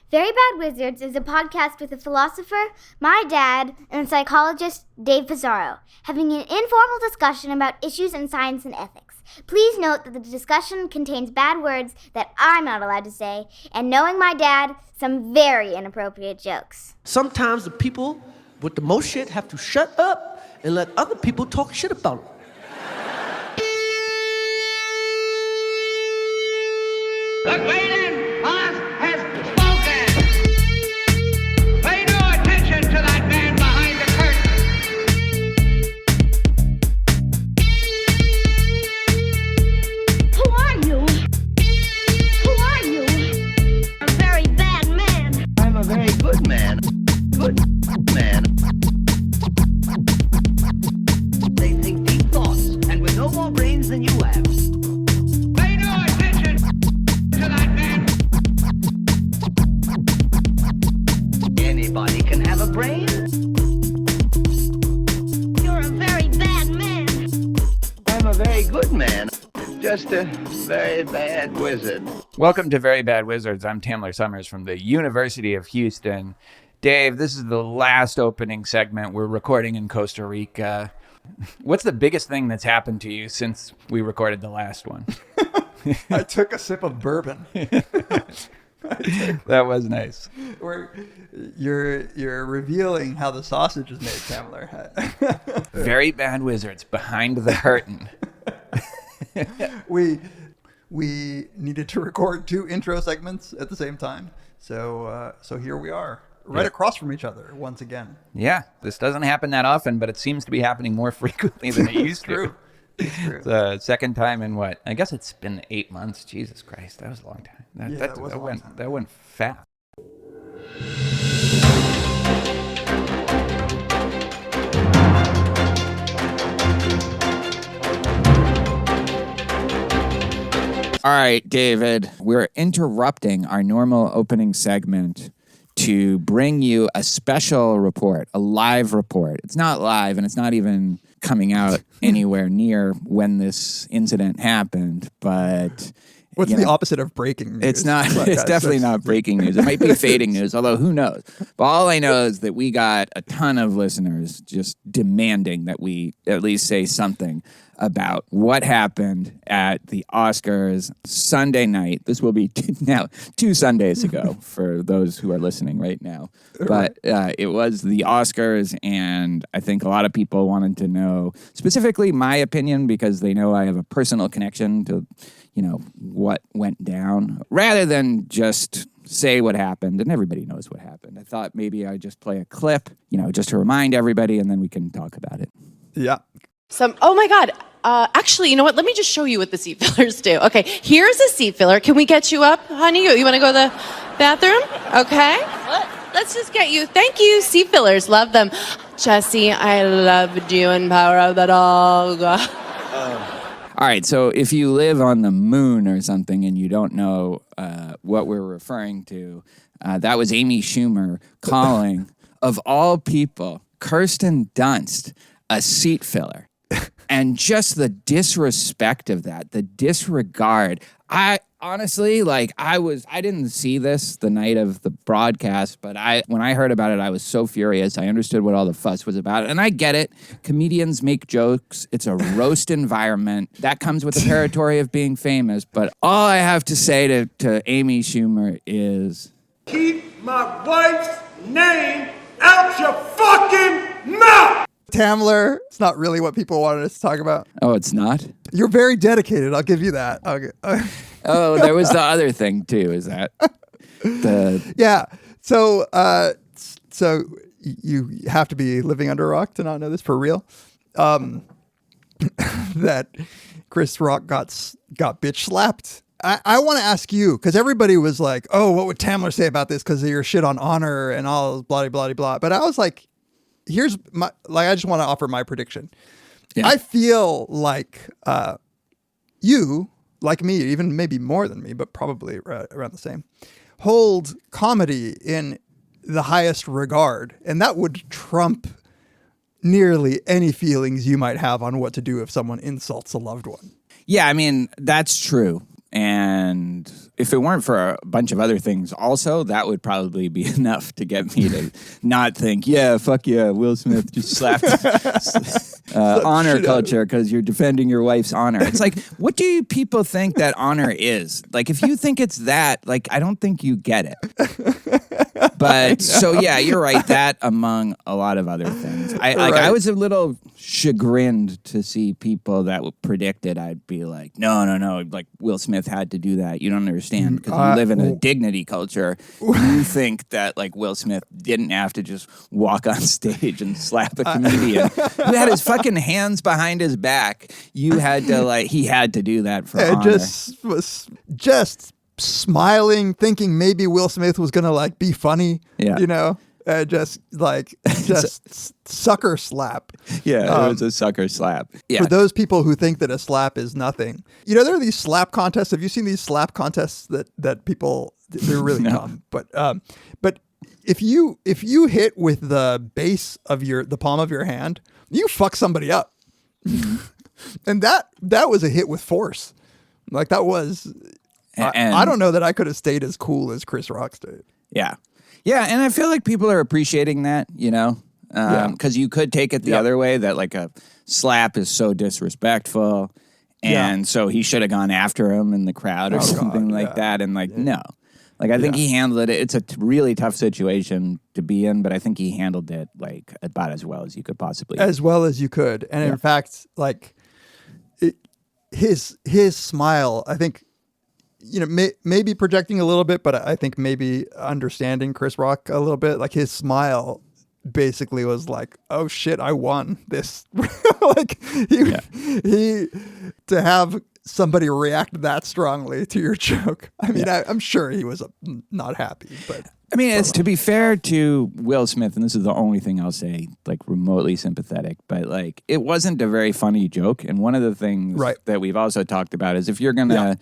Very Bad Wizards is a podcast with a philosopher, my dad, and a psychologist, Dave Pizarro, having an informal discussion about issues in science and ethics. Please note that the discussion contains bad words that I'm not allowed to say, and knowing my dad, some very inappropriate jokes. Sometimes the people with the most shit have to shut up and let other people talk shit about them. The great boss has spoken. Pay no attention to that man behind the curtain. Who are you? Who are you? A very bad man. I'm a very good man. Good man. They think deep thoughts, and with no more brains than you have. Pay no attention to that man. Anybody can have a brain. You're a very bad man. I'm a very good man. Just a very bad wizard. Welcome to Very Bad Wizards. I'm Tamler Summers from the University of Houston. Dave, this is the last opening segment. We're recording in Costa Rica. What's the biggest thing that's happened to you since we recorded the last one? I took a sip of bourbon. That was nice. You're revealing how the sausage is made, Tamler. Very Bad Wizards, behind the curtain. We needed to record two intro segments at the same time, so here we are, right across from each other once again. Yeah, this doesn't happen that often, but it seems to be happening more frequently than it used to. It's true. It's the second time in what? I guess it's been 8 months. Jesus Christ, that was a long time. That was a long time. That went fast. All right, David, we're interrupting our normal opening segment to bring you a special report, a live report. It's not live, and it's not even coming out anywhere near when this incident happened, but... What's the opposite of breaking news? It's not. It's definitely not breaking news. It might be fading news, although who knows? But all I know is that we got a ton of listeners just demanding that we at least say something about what happened at the Oscars Sunday night. This will be now 2 Sundays ago for those who are listening right now. But it was the Oscars, and I think a lot of people wanted to know specifically my opinion because they know I have a personal connection to, what went down, rather than just say what happened, and everybody knows what happened. I thought maybe I'd just play a clip, just to remind everybody, and then we can talk about it. Yeah. Oh my God. Actually, you know what? Let me just show you what the seat fillers do. Okay, here's a seat filler. Can we get you up, honey? You want to go to the bathroom? Okay. Let's just get you. Thank you, seat fillers. Love them. Jesse, I loved you in Power of the Dog. All right, so if you live on the moon or something and you don't know what we're referring to, that was Amy Schumer calling, of all people, Kirsten Dunst a seat filler. And just the disrespect of that, the disregard. I honestly, I didn't see this the night of the broadcast, but when I heard about it, I was so furious. I understood what all the fuss was about. And I get it. Comedians make jokes. It's a roast environment. That comes with the territory of being famous. But all I have to say to Amy Schumer is... Keep my wife's name out your fucking mouth! Tamler, it's not really what people wanted us to talk about. Oh, it's not? You're very dedicated. I'll give you that. Oh, there was the other thing too. Is that Yeah. So you have to be living under a rock to not know this for real. That Chris Rock got bitch slapped. I want to ask you, because everybody was like, "Oh, what would Tamler say about this?" Because of your shit on Honor and all blah blah blah. But I was like, here's my I just want to offer my prediction. Yeah. I feel like you, like me, even maybe more than me, but probably around the same, hold comedy in the highest regard, and that would trump nearly any feelings you might have on what to do if someone insults a loved one. Yeah, I mean, that's true. And if it weren't for a bunch of other things also, that would probably be enough to get me to not think, yeah, fuck yeah, Will Smith just slapped honor culture because you're defending your wife's honor. It's like, what do you people think that honor is? Like, if you think it's that, like, I don't think you get it. But so, yeah, you're right. That among a lot of other things. I was a little chagrined to see people that predicted I'd be like, no, like Will Smith had to do that. You don't understand because you live in a dignity culture. You think that like Will Smith didn't have to just walk on stage and slap a comedian who had his fucking hands behind his back. You had to like, he had to do that for honor. Just smiling, thinking maybe Will Smith was gonna like be funny. Yeah. You know, just sucker slap. Yeah, it was a sucker slap. Yeah. For those people who think that a slap is nothing, you know, there are these slap contests. Have you seen these slap contests that people? They're really dumb. But if you hit with the base of the palm of your hand, you fuck somebody up, and that was a hit with force. Like that was. I don't know that I could have stayed as cool as Chris Rock stayed. Yeah. Yeah, and I feel like people are appreciating that, you know, because you could take it the other way, that like a slap is so disrespectful, and so he should have gone after him in the crowd or something like that, and like, no. Like, I think he handled it. It's a really tough situation to be in, but I think he handled it, like, about as well as you could possibly. As well as you could. And in fact, like, his smile, I think, you know, maybe projecting a little bit, but I think maybe understanding Chris Rock a little bit. Like his smile basically was like, "Oh shit, I won this!" Like he to have somebody react that strongly to your joke. I mean, I'm sure he was not happy, but I mean, it's to be fair to Will Smith, and this is the only thing I'll say, like remotely sympathetic, but like it wasn't a very funny joke. And one of the things that we've also talked about is if you're gonna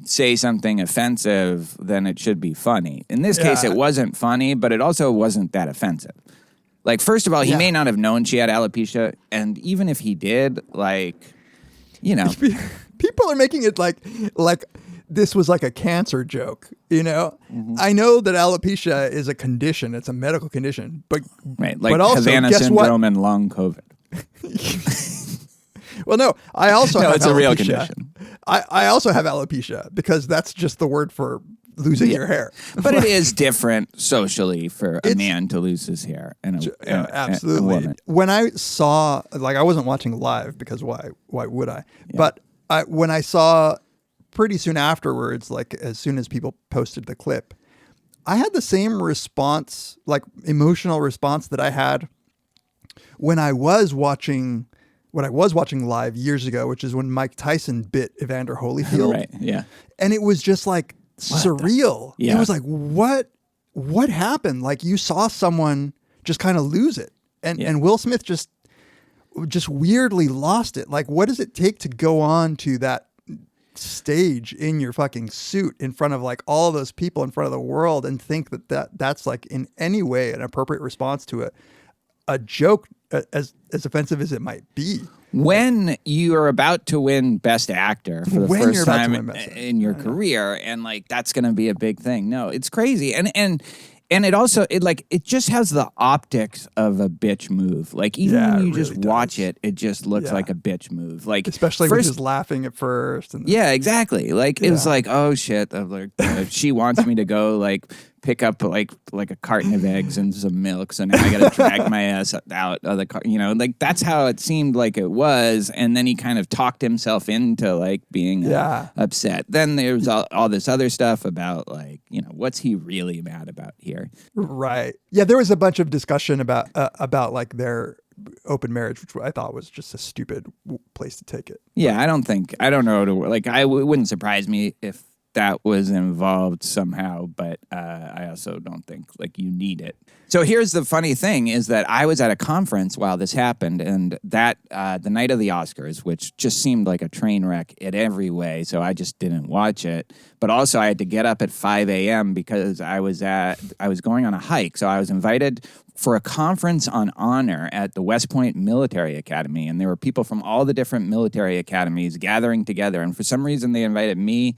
say something offensive, then it should be funny. In this case, it wasn't funny, but it also wasn't that offensive. Like, first of all, he may not have known she had alopecia, and even if he did, like, you know. People are making it like this was like a cancer joke, you know? I know that alopecia is a condition, it's a medical condition, but like but also, Havana guess syndrome what? and long COVID. Well, no, I also have it's alopecia. A real condition. I also have alopecia because that's just the word for losing your hair. But it is different socially for a man to lose his hair and absolutely. A woman. When I saw, like, I wasn't watching live because why would I? Yeah. But when I saw pretty soon afterwards, like as soon as people posted the clip, I had the same response, like emotional response that I had when I was watching live years ago, which is when Mike Tyson bit Evander Holyfield. Right, yeah. And it was just like surreal. It was like, what happened? Like you saw someone just kind of lose it. And Will Smith just weirdly lost it. Like, what does it take to go on to that stage in your fucking suit in front of like all those people in front of the world and think that's like in any way an appropriate response to a joke as offensive as it might be? When you are about to win Best Actor for the first time in your career, and like that's going to be a big thing. No, it's crazy, and it also it just has the optics of a bitch move. Like even when you just watch it, it just looks like a bitch move. Like especially when she's laughing at first. And exactly. Like it was like, oh shit, I'm like she wants me to go like pick up like a carton of eggs and some milk, so now I gotta drag my ass out of the car, you know, like that's how it seemed like it was. And then he kind of talked himself into like being upset. Then there's all this other stuff about like, you know, what's he really mad about here? Right. Yeah, there was a bunch of discussion about like their open marriage, which I thought was just a stupid place to take it. Yeah, I don't know. Like, it wouldn't surprise me if that was involved somehow, but I also don't think like you need it. So here's the funny thing is that I was at a conference while this happened, and that the night of the Oscars, which just seemed like a train wreck in every way, so I just didn't watch it. But also I had to get up at 5 a.m. because I was going on a hike. So I was invited for a conference on honor at the West Point Military Academy, and there were people from all the different military academies gathering together, and for some reason they invited me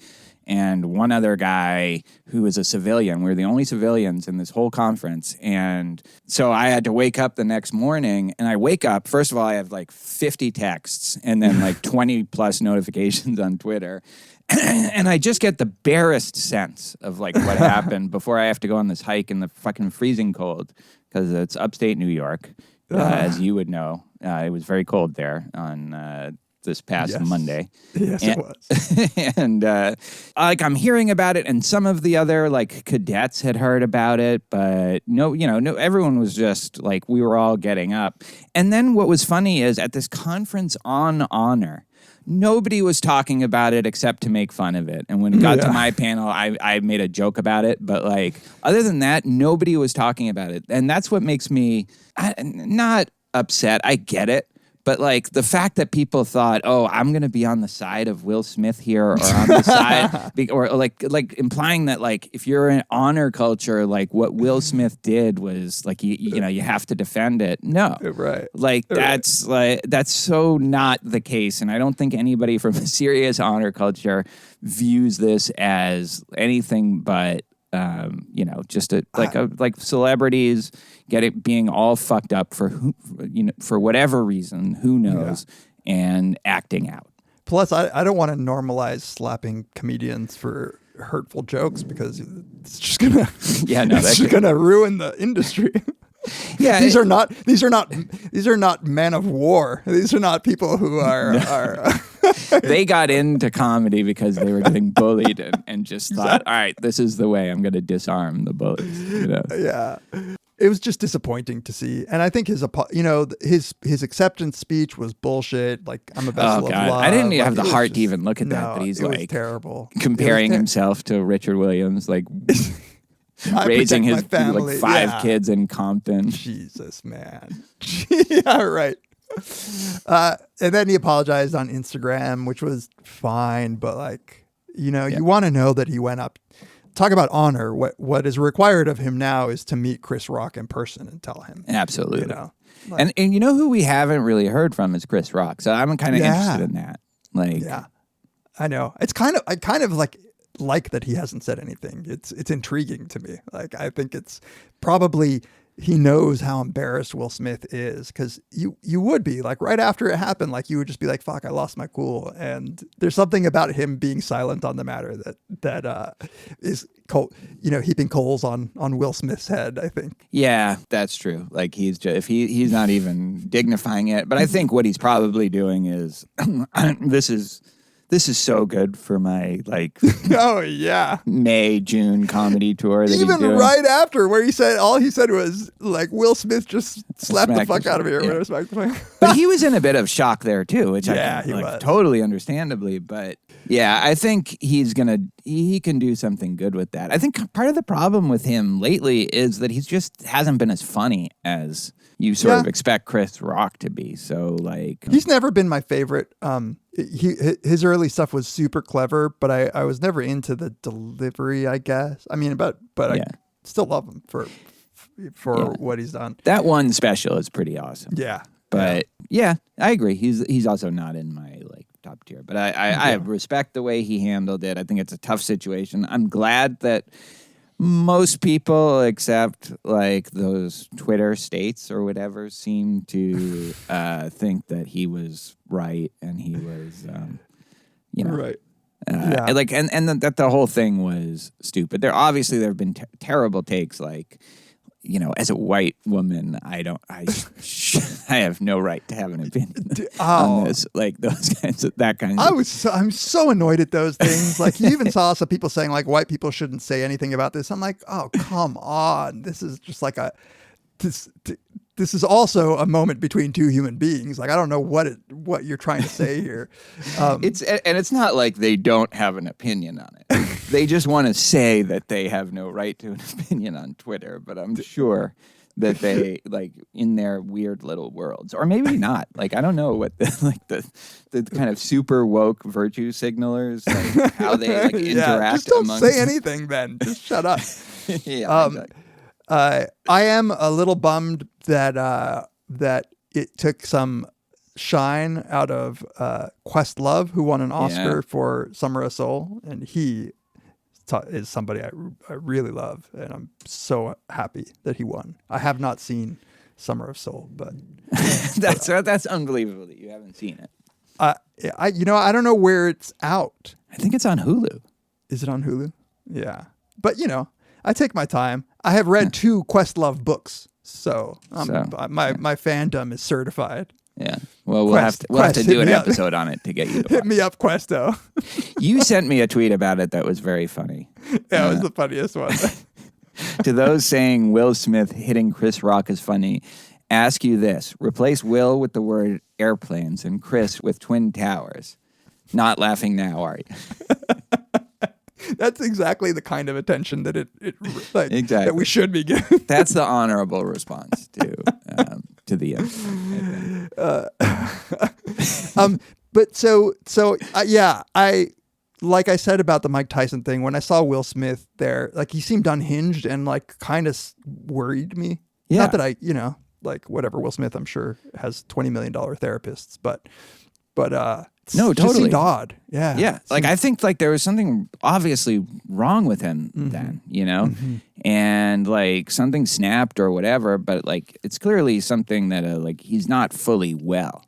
and one other guy who was a civilian. We were the only civilians in this whole conference. And so I had to wake up the next morning, and I wake up, first of all, I have like 50 texts and then like 20 plus notifications on Twitter. And I just get the barest sense of like what happened before I have to go on this hike in the fucking freezing cold, because it's upstate New York, as you would know. It was very cold there on this past Monday. Yes, it was. And like I'm hearing about it, and some of the other like cadets had heard about it, but no, everyone was just like, we were all getting up. And then what was funny is at this conference on honor, nobody was talking about it except to make fun of it. And when it got to my panel, I made a joke about it. But like, other than that, nobody was talking about it. And that's what makes me not upset. I get it. But like the fact that people thought, oh, I'm going to be on the side of Will Smith here, or on the side, or like implying that like if you're in honor culture, like what Will Smith did was like you have to defend it. No, right? Like that's so not the case, and I don't think anybody from a serious honor culture views this as anything but just like celebrities being all fucked up for whatever reason, who knows, and acting out. Plus, I don't want to normalize slapping comedians for hurtful jokes, because it's just gonna gonna ruin the industry. Yeah, these are not men of war. These are not people who are. They got into comedy because they were getting bullied and just thought, all right, this is the way I'm going to disarm the bullies. Yeah. It was just disappointing to see. And I think his acceptance speech was bullshit. Like, I'm a vessel of love. I didn't even have the heart to even look at that, but he's like terrible. Comparing himself to Richard Williams, like raising his like 5 kids in Compton. Jesus, man. Yeah, right. And then he apologized on Instagram, which was fine, but like, you want to know that he went up. Talk about honor. What is required of him now is to meet Chris Rock in person and tell him. Absolutely. And you know who we haven't really heard from is Chris Rock. So I'm kind of interested in that. Like, I know. It's I kind of like that he hasn't said anything. It's intriguing to me. Like, I think it's probably he knows how embarrassed Will Smith is, because you would be like right after it happened, like you would just be like, fuck, I lost my cool. And there's something about him being silent on the matter that is heaping coals on Will Smith's head, I think. Yeah, that's true. Like he's just, if he's not even dignifying it, but I think what he's probably doing is this is so good for my May, June comedy tour. That even he's doing. Right after, where all he said was like, Will Smith just slapped the fuck out of me or whatever. But he was in a bit of shock there too, which he was totally understandably. But yeah, I think he can do something good with that. I think part of the problem with him lately is that he just hasn't been as funny as you sort of expect Chris Rock to be. So like, he's never been my favorite. His early stuff was super clever, but I was never into the delivery, I guess. I mean, but I still love him for what he's done. That one special is pretty awesome. Yeah. But I agree. He's also not in my like top tier, but I respect the way he handled it. I think it's a tough situation. I'm glad that most people, except like those Twitter states or whatever, seem to think that he was right and he was, right. Like, and that the whole thing was stupid. There have been terrible takes, like, as a white woman, I have no right to have an opinion on this. Like those kinds of I'm so annoyed at those things. Like, you even saw some people saying like white people shouldn't say anything about this. I'm like, oh, come on. This is just like this is also a moment between two human beings. Like, I don't know what you're trying to say here. It's not like they don't have an opinion on it. They just want to say that they have no right to an opinion on Twitter, but I'm sure that they like in their weird little worlds, or maybe not. Like I don't know what the kind of super woke virtue signalers, like how they like interact. Just don't amongst say anything, then. Just shut up. Exactly. I am a little bummed that that it took some shine out of Questlove, who won an Oscar for Summer of Soul, and he is somebody I really love, and I'm so happy that he won. I have not seen Summer of Soul, but that's unbelievable that you haven't seen it. I don't know where it's out. I think it's on Hulu. Is it on Hulu? Yeah, but I take my time. I have read 2 Questlove books, so my fandom is certified. Yeah. Well, we'll have to do an episode on it to get you to hit me up, Questo. You sent me a tweet about it that was very funny. Yeah, it was the funniest one. To those saying Will Smith hitting Chris Rock is funny, ask you this. Replace Will with the word airplanes and Chris with Twin Towers. Not laughing now, are you? That's exactly the kind of attention that exactly. that we should be giving. That's the honorable response to the But I like I said about the Mike Tyson thing, when I saw Will Smith there, like he seemed unhinged and like kind of worried me. Yeah. Not that I, like whatever, Will Smith I'm sure has $20 million therapists, but no, just totally seemed odd. Yeah. Yeah. Like I think like there was something obviously wrong with him then, and like something snapped or whatever, but like it's clearly something that like he's not fully well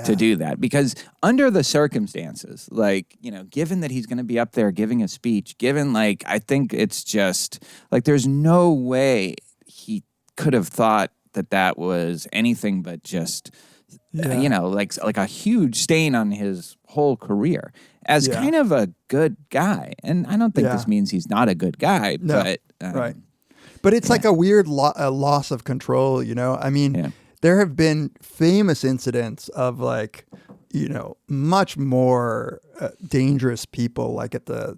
to do that, because under the circumstances, like, given that he's going to be up there giving a speech, given like, I think it's just like, there's no way he could have thought that was anything but just, like a huge stain on his whole career as kind of a good guy. And I don't think this means he's not a good guy, but right. But it's like a weird loss of control, I mean, there have been famous incidents of like, much more dangerous people, like at the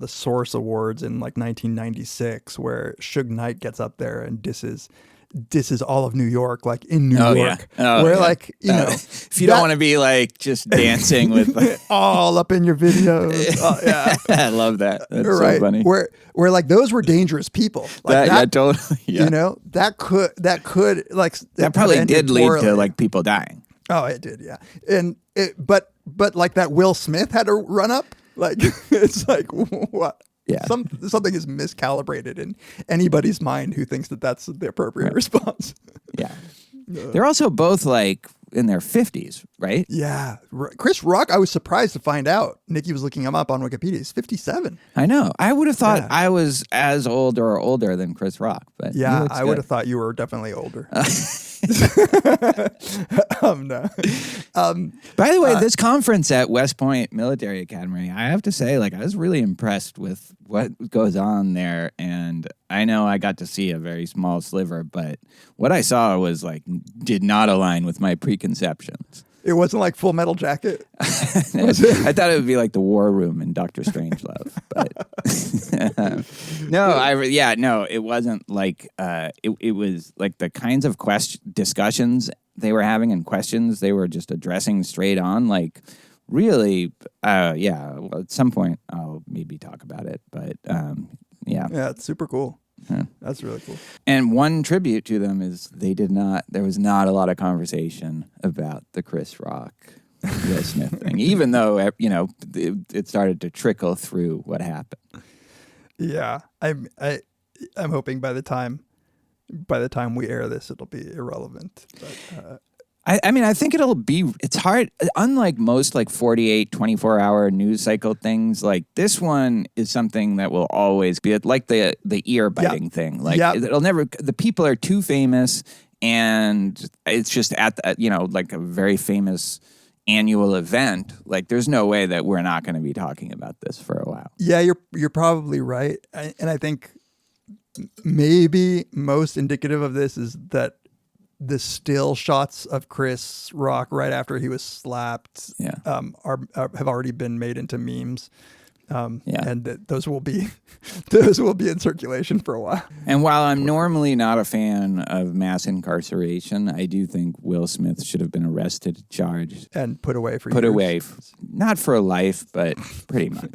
Source Awards in like 1996, where Suge Knight gets up there and disses all of New York, like in New York, where like, if you don't want to be like just dancing with like, all up in your videos. I love that. That's right. so funny. Where like those were dangerous people. Like that totally. Yeah. That could like that probably did lead to like people dying. Oh, it did. Yeah. And but like that Will Smith had to run up. Like it's like what? Yeah. Something is miscalibrated in anybody's mind who thinks that that's the appropriate response. Yeah. They're also both like in their 50s, right? Yeah. Chris Rock, I was surprised to find out. Nikki was looking him up on Wikipedia. He's 57. I know. I would have thought I was as old or older than Chris Rock. But yeah, I would have thought you were definitely older. No. By the way, this conference at West Point Military Academy, I have to say, like, I was really impressed with what goes on there. And I know I got to see a very small sliver, but what I saw was like, did not align with my preconceptions. It wasn't like Full Metal Jacket. I thought it would be like the War Room in Dr. Strangelove, but no, it wasn't like it was like the kinds of discussions they were having and questions they were just addressing straight on. Like, really, well, at some point I'll maybe talk about it, but yeah, it's super cool. Yeah. That's really cool. And one tribute to them is there was not a lot of conversation about the Chris Rock, Will Smith thing, even though, it started to trickle through what happened. Yeah. I'm hoping by the time we air this, it'll be irrelevant. But, I mean, I think it's hard. Unlike most like 48, 24-hour news cycle things, like this one is something that will always be like the ear biting thing. Like it'll never, the people are too famous, and it's just at like a very famous annual event. Like there's no way that we're not going to be talking about this for a while. Yeah, you're probably right. And I think maybe most indicative of this is that the still shots of Chris Rock right after he was slapped have already been made into memes. And those will be in circulation for a while. And while I'm normally not a fan of mass incarceration, I do think Will Smith should have been arrested, charged, and put away for put years. away, not for life, but pretty much.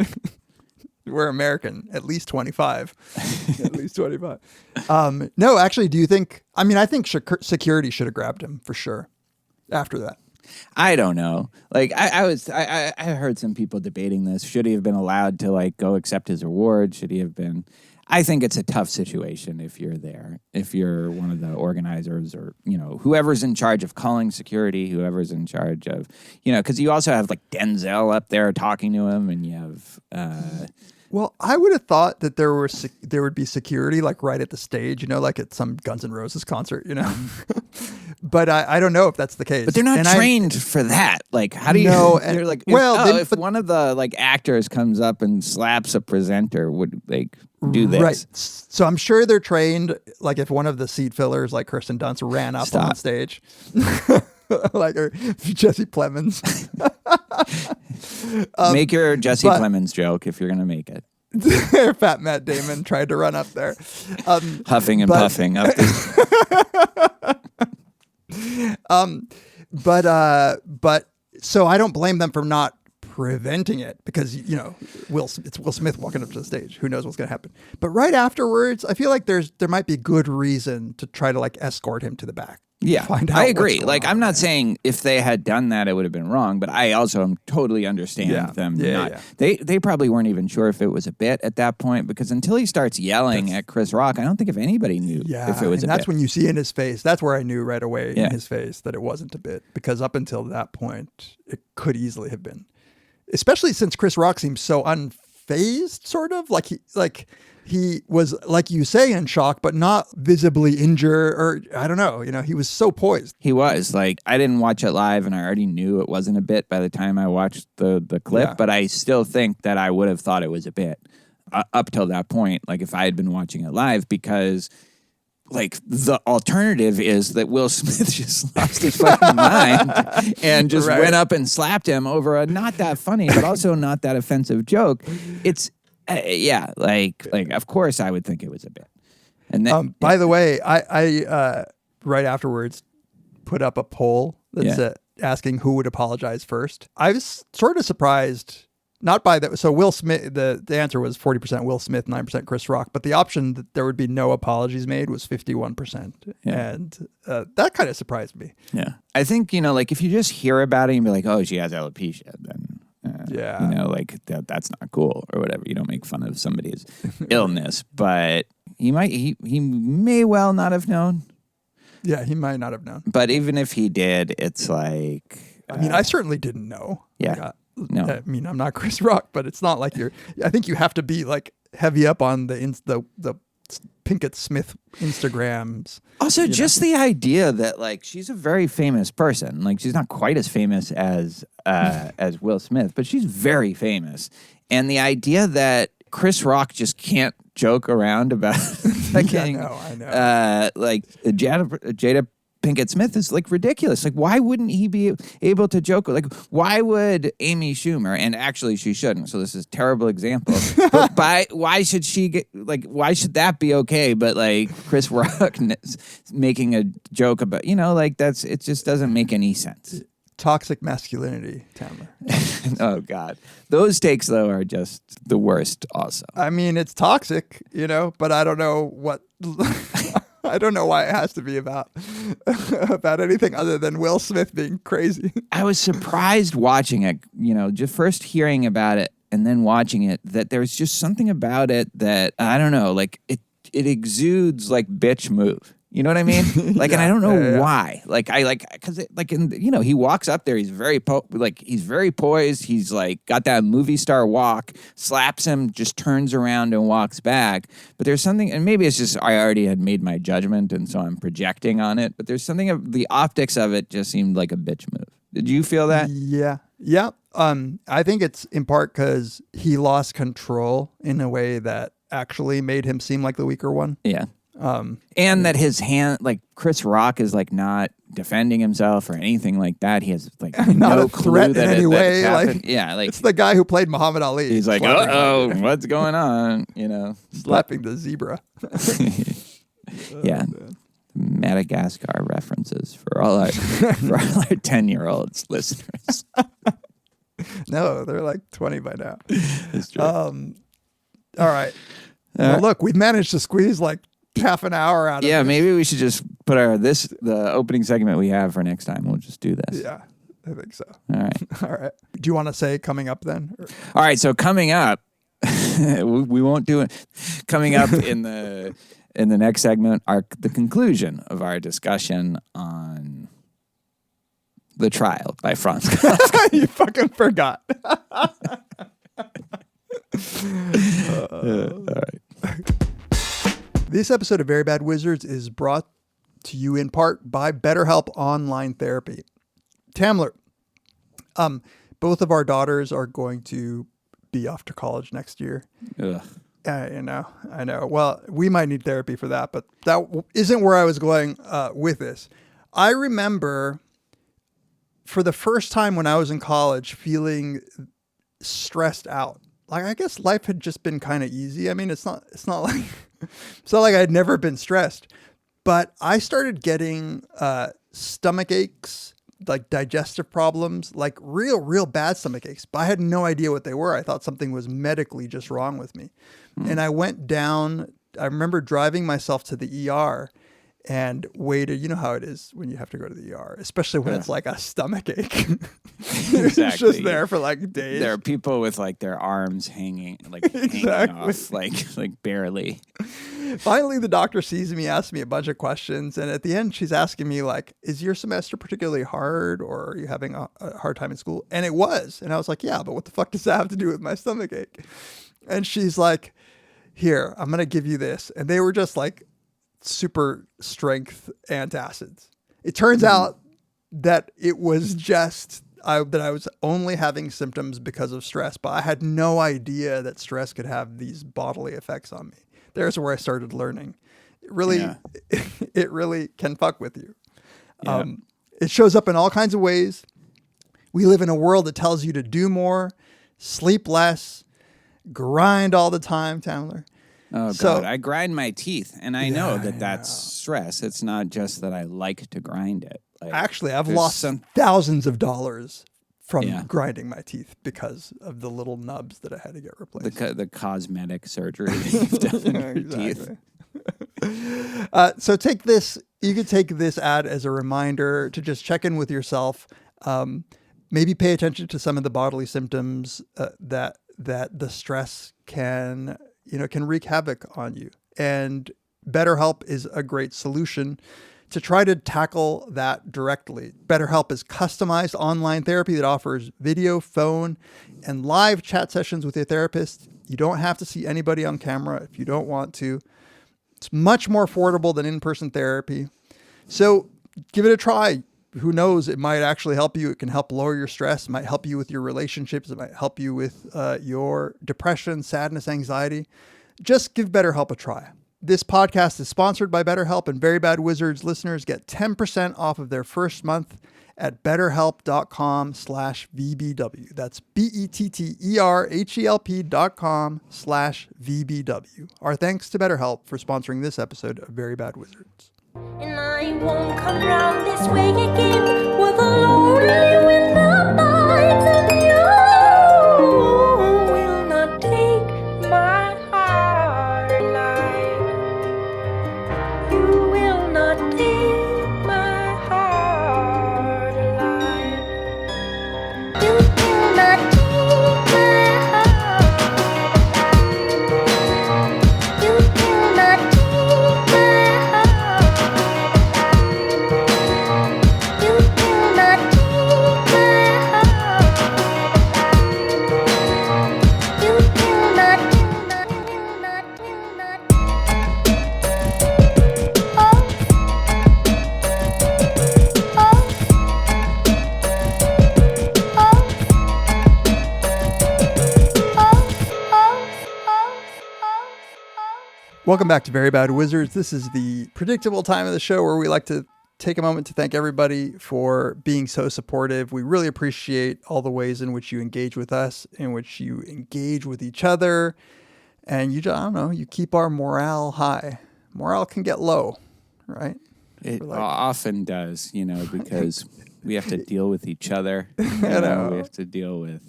We're American, at least 25. At least 25. No, actually, do you think? I mean, I think security should have grabbed him for sure. After that. I don't know. Like I heard some people debating this. Should he have been allowed to like go accept his reward? Should he have been? I think it's a tough situation if you're there. If you're one of the organizers or, whoever's in charge of calling security, whoever's in charge of, because you also have like Denzel up there talking to him and you have. Well, I would have thought that there would be security like right at the stage, like at some Guns N' Roses concert, But I don't know if that's the case. But they're not trained for that. Like, how do you? No, they're like, if one of the like actors comes up and slaps a presenter, would like do this? Right. So I'm sure they're trained. Like if one of the seat fillers, like Kirsten Dunst, ran up on stage, like or Jesse Plemons. Make your Jesse Plemons joke if you're gonna make it. Fat Matt Damon tried to run up there, huffing and puffing up. But so I don't blame them for not preventing it because it's Will Smith walking up to the stage. Who knows what's going to happen? But right afterwards, I feel like there might be good reason to try to like escort him to the back. Yeah, find out I agree. what's Like, going on. I'm not saying if they had done that, it would have been wrong, but I also am totally understand them. They probably weren't even sure if it was a bit at that point because until he starts yelling at Chris Rock, I don't think if anybody knew if it was a bit. That's when you see in his face. That's where I knew right away in his face that it wasn't a bit because up until that point, it could easily have been. Especially since Chris Rock seems so unfazed, sort of he was, like you say, in shock, but not visibly injured, or I don't know. He was so poised. He was like, I didn't watch it live, and I already knew it wasn't a bit by the time I watched the clip. But I still think that I would have thought it was a bit up till that point. Like if I had been watching it live, because like the alternative is that Will Smith just lost his fucking mind and just went up and slapped him over a not that funny, but also not that offensive joke. It's like of course I would think it was a bit. And then, by the way, I right afterwards put up a poll that's asking who would apologize first. I was sort of surprised. Not by that. So Will Smith, the answer was 40% Will Smith, 9% Chris Rock. But the option that there would be no apologies made was 51%. Yeah. And that kind of surprised me. Yeah. I think, like if you just hear about it and be like, oh, she has alopecia, then, like that's not cool or whatever. You don't make fun of somebody's illness. But he may well not have known. Yeah, he might not have known. But even if he did, it's like. I mean, I certainly didn't know. Yeah. No. I mean, I'm not Chris Rock, but it's not like I think you have to be like heavy up on the Pinkett Smith Instagrams. Also, just the idea that like she's a very famous person. Like she's not quite as famous as Will Smith, but she's very famous. And the idea that Chris Rock just can't joke around about I know. Like Jada Pinkett Smith is like ridiculous. Like, why wouldn't he be able to joke? Like, why would Amy Schumer, and actually she shouldn't, so this is a terrible example, but why should she get, like, why should that be okay? But like Chris Rock making a joke about, it just doesn't make any sense. Toxic masculinity, Tamler. Oh, God. Those takes, though, are just the worst also. I mean, it's toxic, but I don't know what... I don't know why it has to be about anything other than Will Smith being crazy. I was surprised watching it, just first hearing about it and then watching it, that there's just something about it that, I don't know, like it exudes like bitch move. You know what I mean? Like, and I don't know why. Like, because he walks up there. He's very he's very poised. He's like got that movie star walk. Slaps him, just turns around and walks back. But there's something, and maybe it's just I already had made my judgment, and so I'm projecting on it. But there's something of the optics of it just seemed like a bitch move. Did you feel that? Yeah. I think it's in part because he lost control in a way that actually made him seem like the weaker one. Yeah. And that his hand, like Chris Rock is like not defending himself or anything like that. He has like Not no a threat clue that in any way. Like, yeah, like it's the guy who played Muhammad Ali. he's like, what's going on? You know, Slapping the zebra. Yeah. Madagascar references for all our 10-year-olds listeners. No, they're like 20 by now. It's true. All right. Well, look, we've managed to squeeze like half an hour out of Yeah, this. maybe we should just put the opening segment we have for next time. We'll just do this. Yeah, I think so. All right. All right. Do you want to say coming up then? All right. So coming up, we won't do it. Coming up in the next segment, the conclusion of our discussion on The Trial by Franz Kafka. You fucking forgot. All right. This episode of Very Bad Wizards is brought to you in part by BetterHelp Online Therapy. Tamler, both of our daughters are going to be off to college next year. Ugh. I know. Well, we might need therapy for that, but that isn't where I was going with this. I remember for the first time when I was in college feeling stressed out. Like, I guess life had just been kind of easy. I mean, it's not like I'd never been stressed, but I started getting stomach aches, like digestive problems, like real bad stomach aches, but I had no idea what they were. I thought something was medically just wrong with me. And I went down, I remember driving myself to the ER and waited. You know how it is when you have to go to the ER, especially when it's like a stomach ache. It's just there for like days. There are people with like their arms hanging off, like barely. Finally, the doctor sees me, asks me a bunch of questions, and at the end, she's asking me like, "Is your semester particularly hard, or are you having a hard time in school?" And it was, and I was like, "Yeah, but what the fuck does that have to do with my stomach ache?" And she's like, "Here, I'm gonna give you this," and they were just like super strength antacids. It turns out that it was just that I was only having symptoms because of stress, but I had no idea that stress could have these bodily effects on me. There's where I started learning. It really can fuck with you. Yeah. It shows up in all kinds of ways. We live in a world that tells you to do more, sleep less, grind all the time, Tamler. Oh, God. I grind my teeth, and I know that's stress. It's not just that I like to grind it. Like, actually, I've lost thousands of dollars from grinding my teeth because of the little nubs that I had to get replaced. The cosmetic surgery you've done in your teeth. So take this. You could take this ad as a reminder to just check in with yourself. Maybe pay attention to some of the bodily symptoms that the stress can wreak havoc on you. And BetterHelp is a great solution to try to tackle that directly. BetterHelp is customized online therapy that offers video, phone, and live chat sessions with your therapist. You don't have to see anybody on camera if you don't want to. It's much more affordable than in-person therapy. So give it a try. Who knows? It might actually help you. It can help lower your stress. It might help you with your relationships. It might help you with your depression, sadness, anxiety. Just give BetterHelp a try. This podcast is sponsored by BetterHelp, and Very Bad Wizards listeners get 10% off of their first month at betterhelp.com/VBW. That's BetterHelp.com/VBW. Our thanks to BetterHelp for sponsoring this episode of Very Bad Wizards. And I won't come round this way again with a lonely wind that bites, and you will not take my heart alive. You will not take my heart alive. You will not take my heart alive. You will not take my heart. You will not take Welcome back to Very Bad Wizards. This is the predictable time of the show where we like to take a moment to thank everybody for being so supportive. We really appreciate all the ways in which you engage with us, in which you engage with each other, and you keep our morale high. Morale can get low, right? It often does, because we have to deal with each other. We have to deal with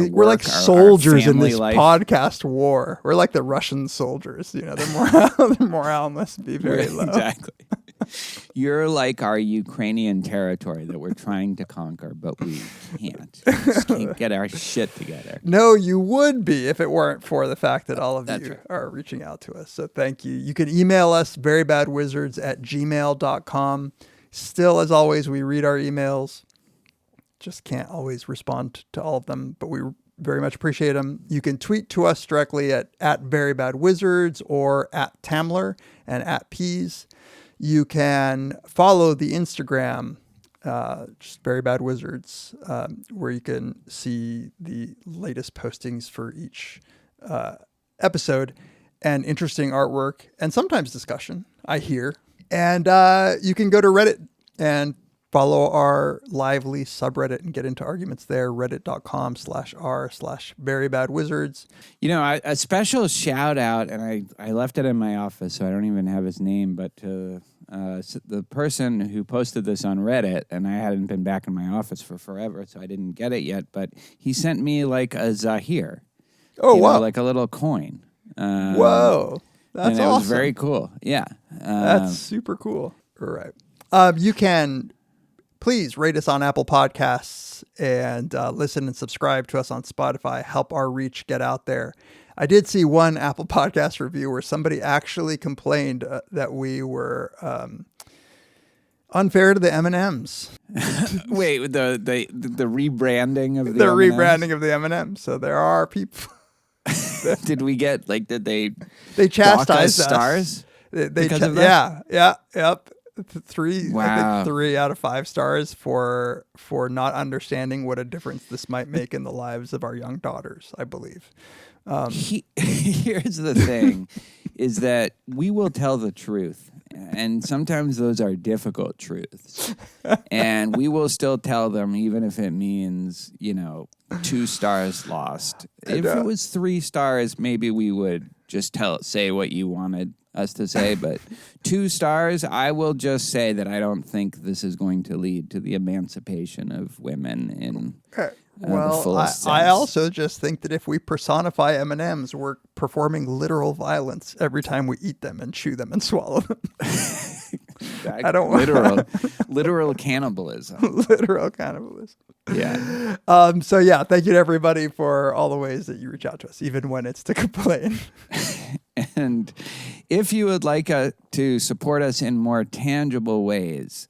we're like soldiers in this podcast war. We're like the Russian soldiers. Their morale must be very low. Exactly. You're like our Ukrainian territory that we're trying to conquer, but we can't. We just can't get our shit together. No, you would be if it weren't for the fact that all of you are reaching out to us. So thank you. You can email us, verybadwizards@gmail.com. Still, as always, we read our emails. Just can't always respond to all of them, but we very much appreciate them. You can tweet to us directly at verybadwizards or at Tamler and at Peas. You can follow the Instagram, just Very Bad Wizards, where you can see the latest postings for each episode and interesting artwork and sometimes discussion, I hear. And you can go to Reddit and follow our lively subreddit and get into arguments there, reddit.com/r/verybadwizards. A special shout out, and I left it in my office, so I don't even have his name, but to the person who posted this on Reddit, and I hadn't been back in my office for forever, so I didn't get it yet, but he sent me like a Zahir. Oh, wow. Like a little coin. Whoa. That's and it awesome. was very cool. Yeah. That's super cool. All right. You can please rate us on Apple Podcasts and listen and subscribe to us on Spotify. Help our reach get out there. I did see one Apple Podcast review where somebody actually complained that we were unfair to the M&Ms. Wait, the rebranding of the rebranding of the M&Ms. So there are people. Did we get did they chastised us? Stars? They because of that? Yep. I think 3 out of 5 stars for not understanding what a difference this might make in the lives of our young daughters, I believe. Here's the thing, is that we will tell the truth. And sometimes those are difficult truths. And we will still tell them, even if it means, 2 stars lost. If it was 3 stars, maybe we would just say what you wanted us to say. But 2 stars, I will just say that I don't think this is going to lead to the emancipation of women in the fullest sense. I also just think that if we personify M&Ms, we're performing literal violence every time we eat them and chew them and swallow them. I don't want literal cannibalism. Literal cannibalism. Yeah. So yeah, thank you to everybody for all the ways that you reach out to us, even when it's to complain. And if you would like to support us in more tangible ways,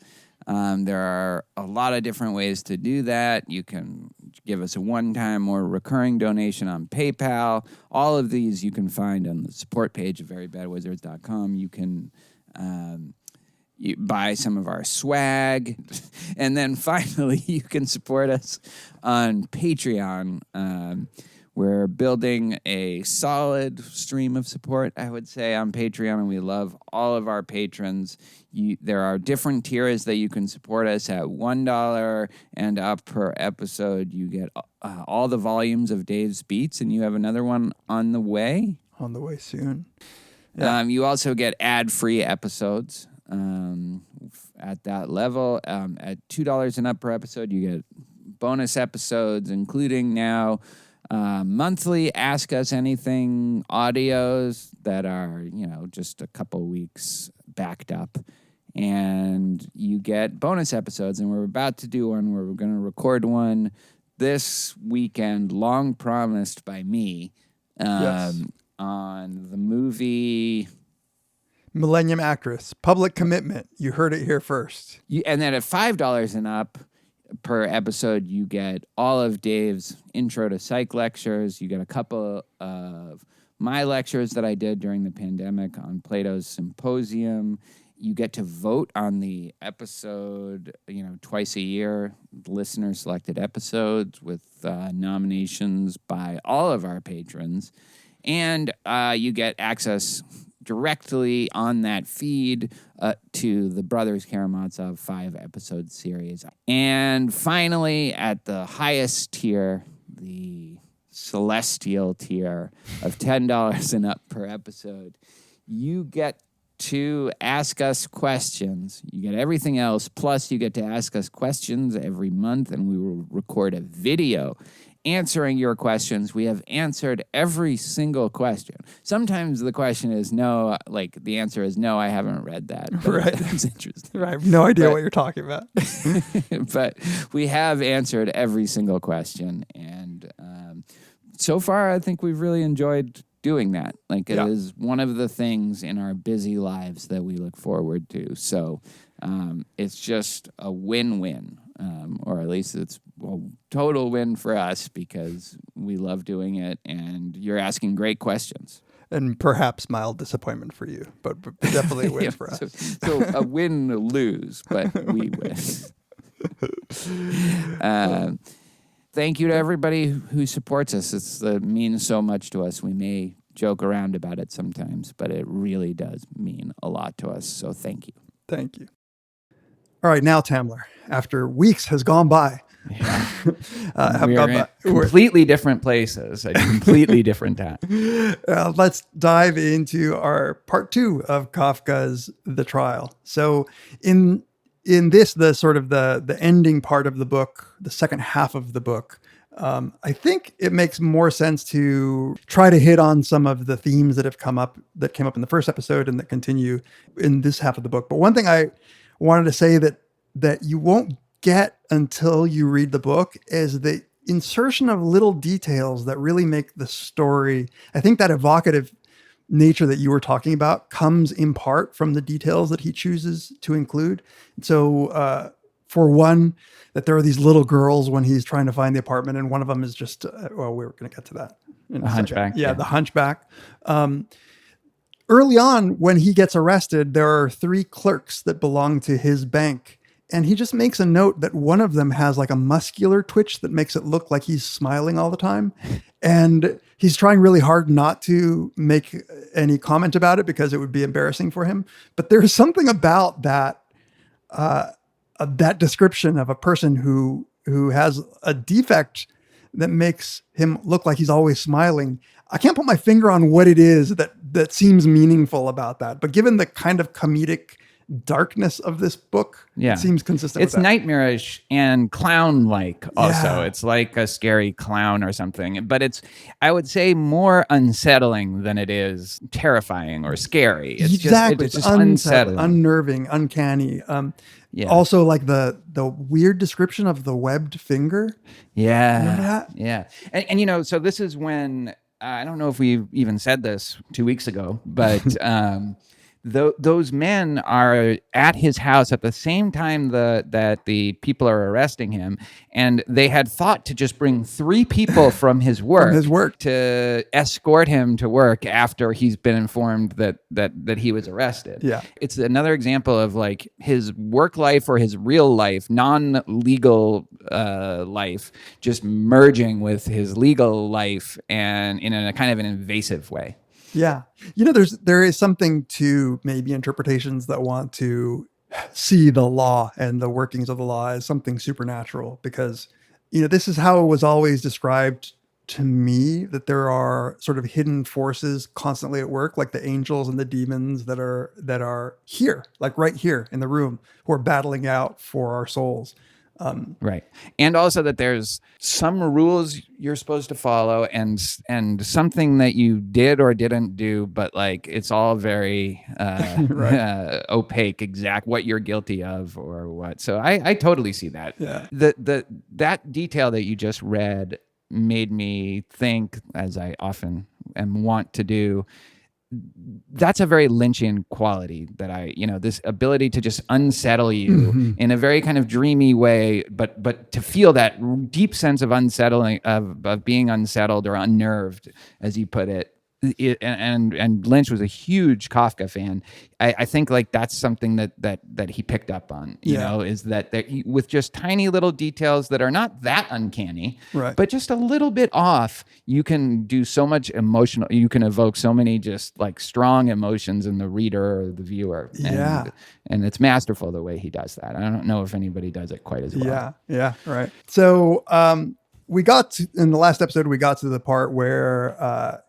there are a lot of different ways to do that. You can give us a one-time or recurring donation on PayPal. All of these you can find on the support page of verybadwizards.com. You can you buy some of our swag. And then finally, you can support us on Patreon. We're building a solid stream of support, I would say, on Patreon, and we love all of our patrons. There are different tiers that you can support us at $1 and up per episode. You get all the volumes of Dave's Beats, and you have another one on the way. On the way soon. Yeah. You also get ad-free episodes at that level. At $2 and up per episode, you get bonus episodes, including now monthly Ask Us Anything audios that are, just a couple weeks backed up. And you get bonus episodes. And we're about to do one where we're going to record one this weekend, long promised by me, on the movie Millennium Actress, Public Commitment. You heard it here first. And then at $5 and up per episode, you get all of Dave's intro to psych lectures. You get a couple of my lectures that I did during the pandemic on Plato's Symposium. You get to vote on the episode, twice a year, listener-selected episodes with nominations by all of our patrons. And you get access directly on that feed to the Brothers Karamazov 5-episode series. And finally, at the highest tier, the celestial tier of $10 and up per episode, you get to ask us questions. You get everything else, plus you get to ask us questions every month, and we will record a video answering your questions. We have answered every single question. Sometimes the question is no, like the answer is no, I haven't read that. Right. That's interesting. Right. I have no idea what you're talking about. But we have answered every single question. And so far, I think we've really enjoyed doing that. Like it is one of the things in our busy lives that we look forward to. So it's just a win-win, or at least it's a total win for us because we love doing it and you're asking great questions. And perhaps mild disappointment for you, but definitely a win for us. So a win-lose, but we win. Thank you to everybody who supports us. It means so much to us. We may joke around about it sometimes, but it really does mean a lot to us. So thank you. Thank you. All right, now Tamler, after weeks has gone by, We're in completely different places at completely different times. Let's dive into our part 2 of Kafka's The Trial. So in this, the sort of the ending part of the book, the second half of the book, I think it makes more sense to try to hit on some of the themes that came up in the first episode and that continue in this half of the book. But one thing I wanted to say that you won't get until you read the book is the insertion of little details that really make the story. I think that evocative nature that you were talking about comes in part from the details that he chooses to include. So, for one, that there are these little girls when he's trying to find the apartment, and one of them is just, well, we're going to get to that in a hunchback. Yeah, the hunchback. Early on, when he gets arrested, there are 3 clerks that belong to his bank. And he just makes a note that one of them has like a muscular twitch that makes it look like he's smiling all the time. And he's trying really hard not to make any comment about it because it would be embarrassing for him. But there's something about that, that description of a person who has a defect that makes him look like he's always smiling. I can't put my finger on what it is that seems meaningful about that. But given the kind of comedic darkness of this book, it seems consistent it's with that. nightmarish and clown-like also. Yeah. It's like a scary clown or something. But it's, I would say, more unsettling than it is terrifying or scary. It's Exactly. It's just unsettling. Unnerving, uncanny. Also, like the weird description of the webbed finger. Yeah. Remember that? Yeah. And so this is when, I don't know if we even said this 2 weeks ago, but those men are at his house at the same time that the people are arresting him, and they had thought to just bring 3 people from his work to escort him to work after he's been informed that he was arrested. Yeah, it's another example of like his work life or his real life, non-legal life, just merging with his legal life and in a kind of an invasive way. Yeah. There is something to maybe interpretations that want to see the law and the workings of the law as something supernatural, because, this is how it was always described to me, that there are sort of hidden forces constantly at work, like the angels and the demons that are here, like right here in the room, who are battling out for our souls. Right. And also that there's some rules you're supposed to follow and something that you did or didn't do, but like it's all very opaque, exact what you're guilty of or what. So I totally see that. Yeah. That detail that you just read made me think, as I often am wont to do, that's a very Lynchian quality that this ability to just unsettle you in a very kind of dreamy way, but to feel that deep sense of unsettling, of being unsettled or unnerved, as you put it, and Lynch was a huge Kafka fan. I think like that's something that he picked up on, you know, is that with just tiny little details that are not that uncanny, Right. but just a little bit off, you can do so much emotional, you can evoke so many just like strong emotions in the reader or the viewer. And it's masterful the way he does that. I don't know if anybody does it quite as well. Yeah, right. So in the last episode, we got to the part where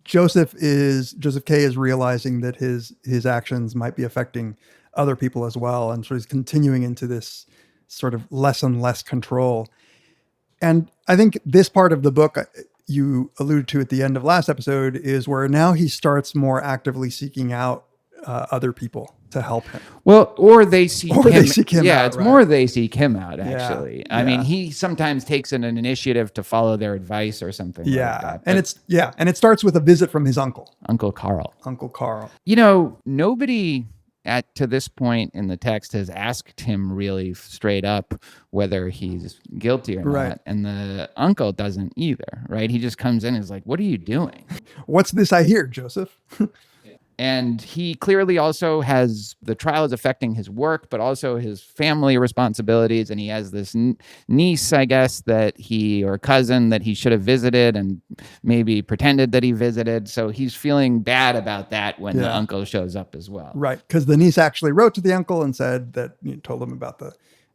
Joseph K is realizing that his actions might be affecting other people as well. And so he's continuing into this sort of less and less control. And I think this part of the book you alluded to at the end of last episode is where now he starts more actively seeking out other people to help him. Well, or they seek him. Yeah, out, it's right. more they seek him out, actually. Yeah, I mean, he sometimes takes an initiative to follow their advice or something like that. And it starts with a visit from his uncle. Uncle Carl. You know, nobody to this point in the text has asked him really straight up whether he's guilty or Right. not. And the uncle doesn't either, right? He just comes in and is like, what are you doing? What's this I hear, Joseph? And he clearly also has the trial is affecting his work, but also his family responsibilities. And he has this niece, I guess, or cousin that he should have visited and maybe pretended that he visited. So he's feeling bad about that when the uncle shows up as well. Right. Because the niece actually wrote to the uncle and said that told him about the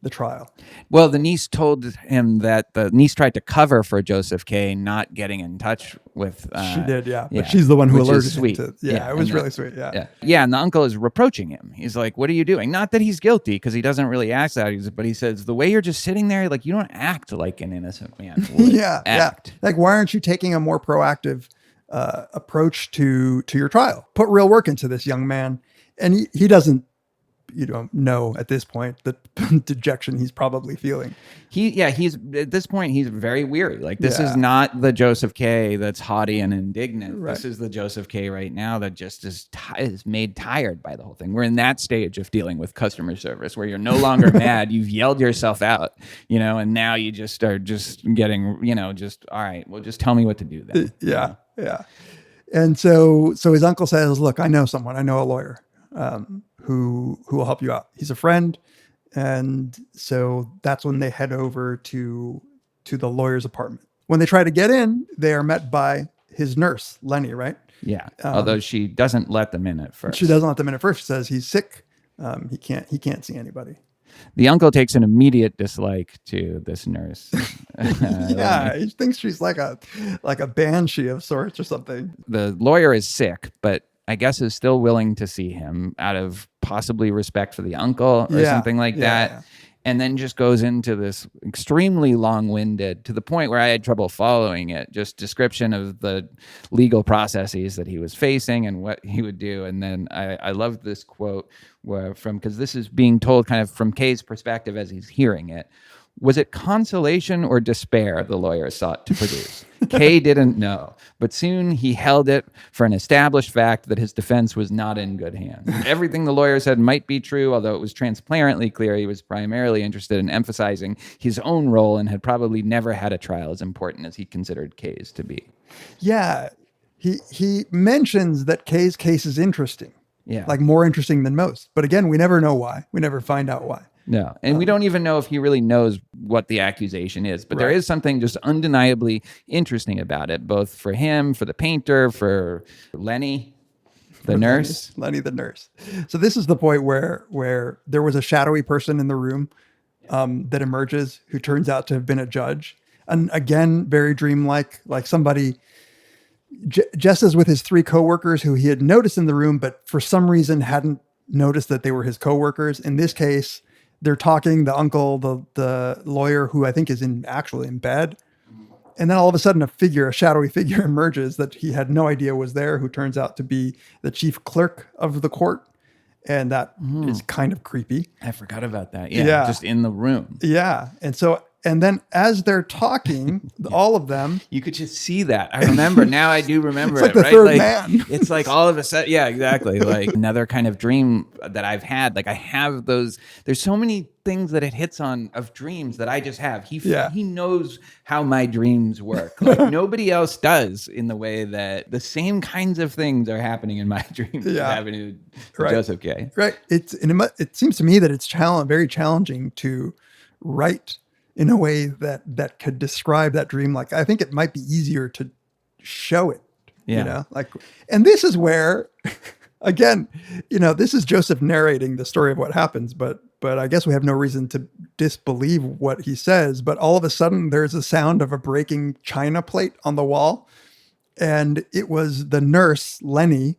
trial. Well, the niece told him that the niece tried to cover for Joseph K. not getting in touch with. She did, yeah. But she's the one who alerted him to. Yeah, it was really sweet. Yeah, and the uncle is reproaching him. He's like, "What are you doing?" Not that he's guilty, because he doesn't really ask that. But he says, "The way you're just sitting there, like you don't act like an innocent man would act. Like, why aren't you taking a more proactive approach to your trial? Put real work into this, young man." And he doesn't. You don't know at this point the dejection he's probably feeling. He's at this point, he's very weary. Like this is not the Joseph K. that's haughty and indignant. Right. This is the Joseph K. right now that just is made tired by the whole thing. We're in that stage of dealing with customer service where you're no longer mad. You've yelled yourself out, and now you just are just getting, all right, well, just tell me what to do then. Yeah. And so his uncle says, "Look, I know someone. I know a lawyer. Who will help you out. He's a friend." And so that's when they head over to the lawyer's apartment. When they try to get in, they are met by his nurse, Lenny, right? Yeah. Although she doesn't let them in at first. She doesn't let them in at first. She says he's sick. He can't see anybody. The uncle takes an immediate dislike to this nurse. He thinks she's like a banshee of sorts or something. The lawyer is sick, but I guess is still willing to see him out of possibly respect for the uncle or something like that. Yeah. And then just goes into this extremely long-winded, to the point where I had trouble following it, just description of the legal processes that he was facing and what he would do. And then I loved this quote because this is being told kind of from Kay's perspective as he's hearing it. Was it consolation or despair the lawyer sought to produce? Kay didn't know, but soon he held it for an established fact that his defense was not in good hands. Everything the lawyer said might be true, although it was transparently clear he was primarily interested in emphasizing his own role and had probably never had a trial as important as he considered Kay's to be. Yeah, he mentions that Kay's case is interesting. Yeah. Like more interesting than most. But again, we never know why. We never find out why. No. And we don't even know if he really knows what the accusation is. But there is something just undeniably interesting about it, both for him, for the painter, for Lenny, the nurse. Lenny, the nurse. So this is the point where there was a shadowy person in the room that emerges who turns out to have been a judge. And again, very dreamlike, like somebody just as with his three coworkers who he had noticed in the room, but for some reason hadn't noticed that they were his coworkers. In this case, they're talking, the uncle, the lawyer, who I think is actually in bed. And then all of a sudden a shadowy figure emerges that he had no idea was there, who turns out to be the chief clerk of the court. And that is kind of creepy. I forgot about that. Yeah. Just in the room. Yeah. And so And then as they're talking, all of them, You could just see that. I remember now. I do remember It's like it. the Right? third man. It's like all of a sudden. Yeah, exactly. Like another kind of dream that I've had. Like I have those. There's so many things that it hits on of dreams that I just have. He knows how my dreams work. Like nobody else does in the way that the same kinds of things are happening in my dreams. Yeah. Happening to Right. Joseph K. right? It seems to me that it's very challenging to write in a way that could describe that dream. Like, I think it might be easier to show it, Yeah. like, and this is where, again, this is Joseph narrating the story of what happens, but I guess we have no reason to disbelieve what he says. But all of a sudden there's a sound of a breaking china plate on the wall. And it was the nurse, Lenny,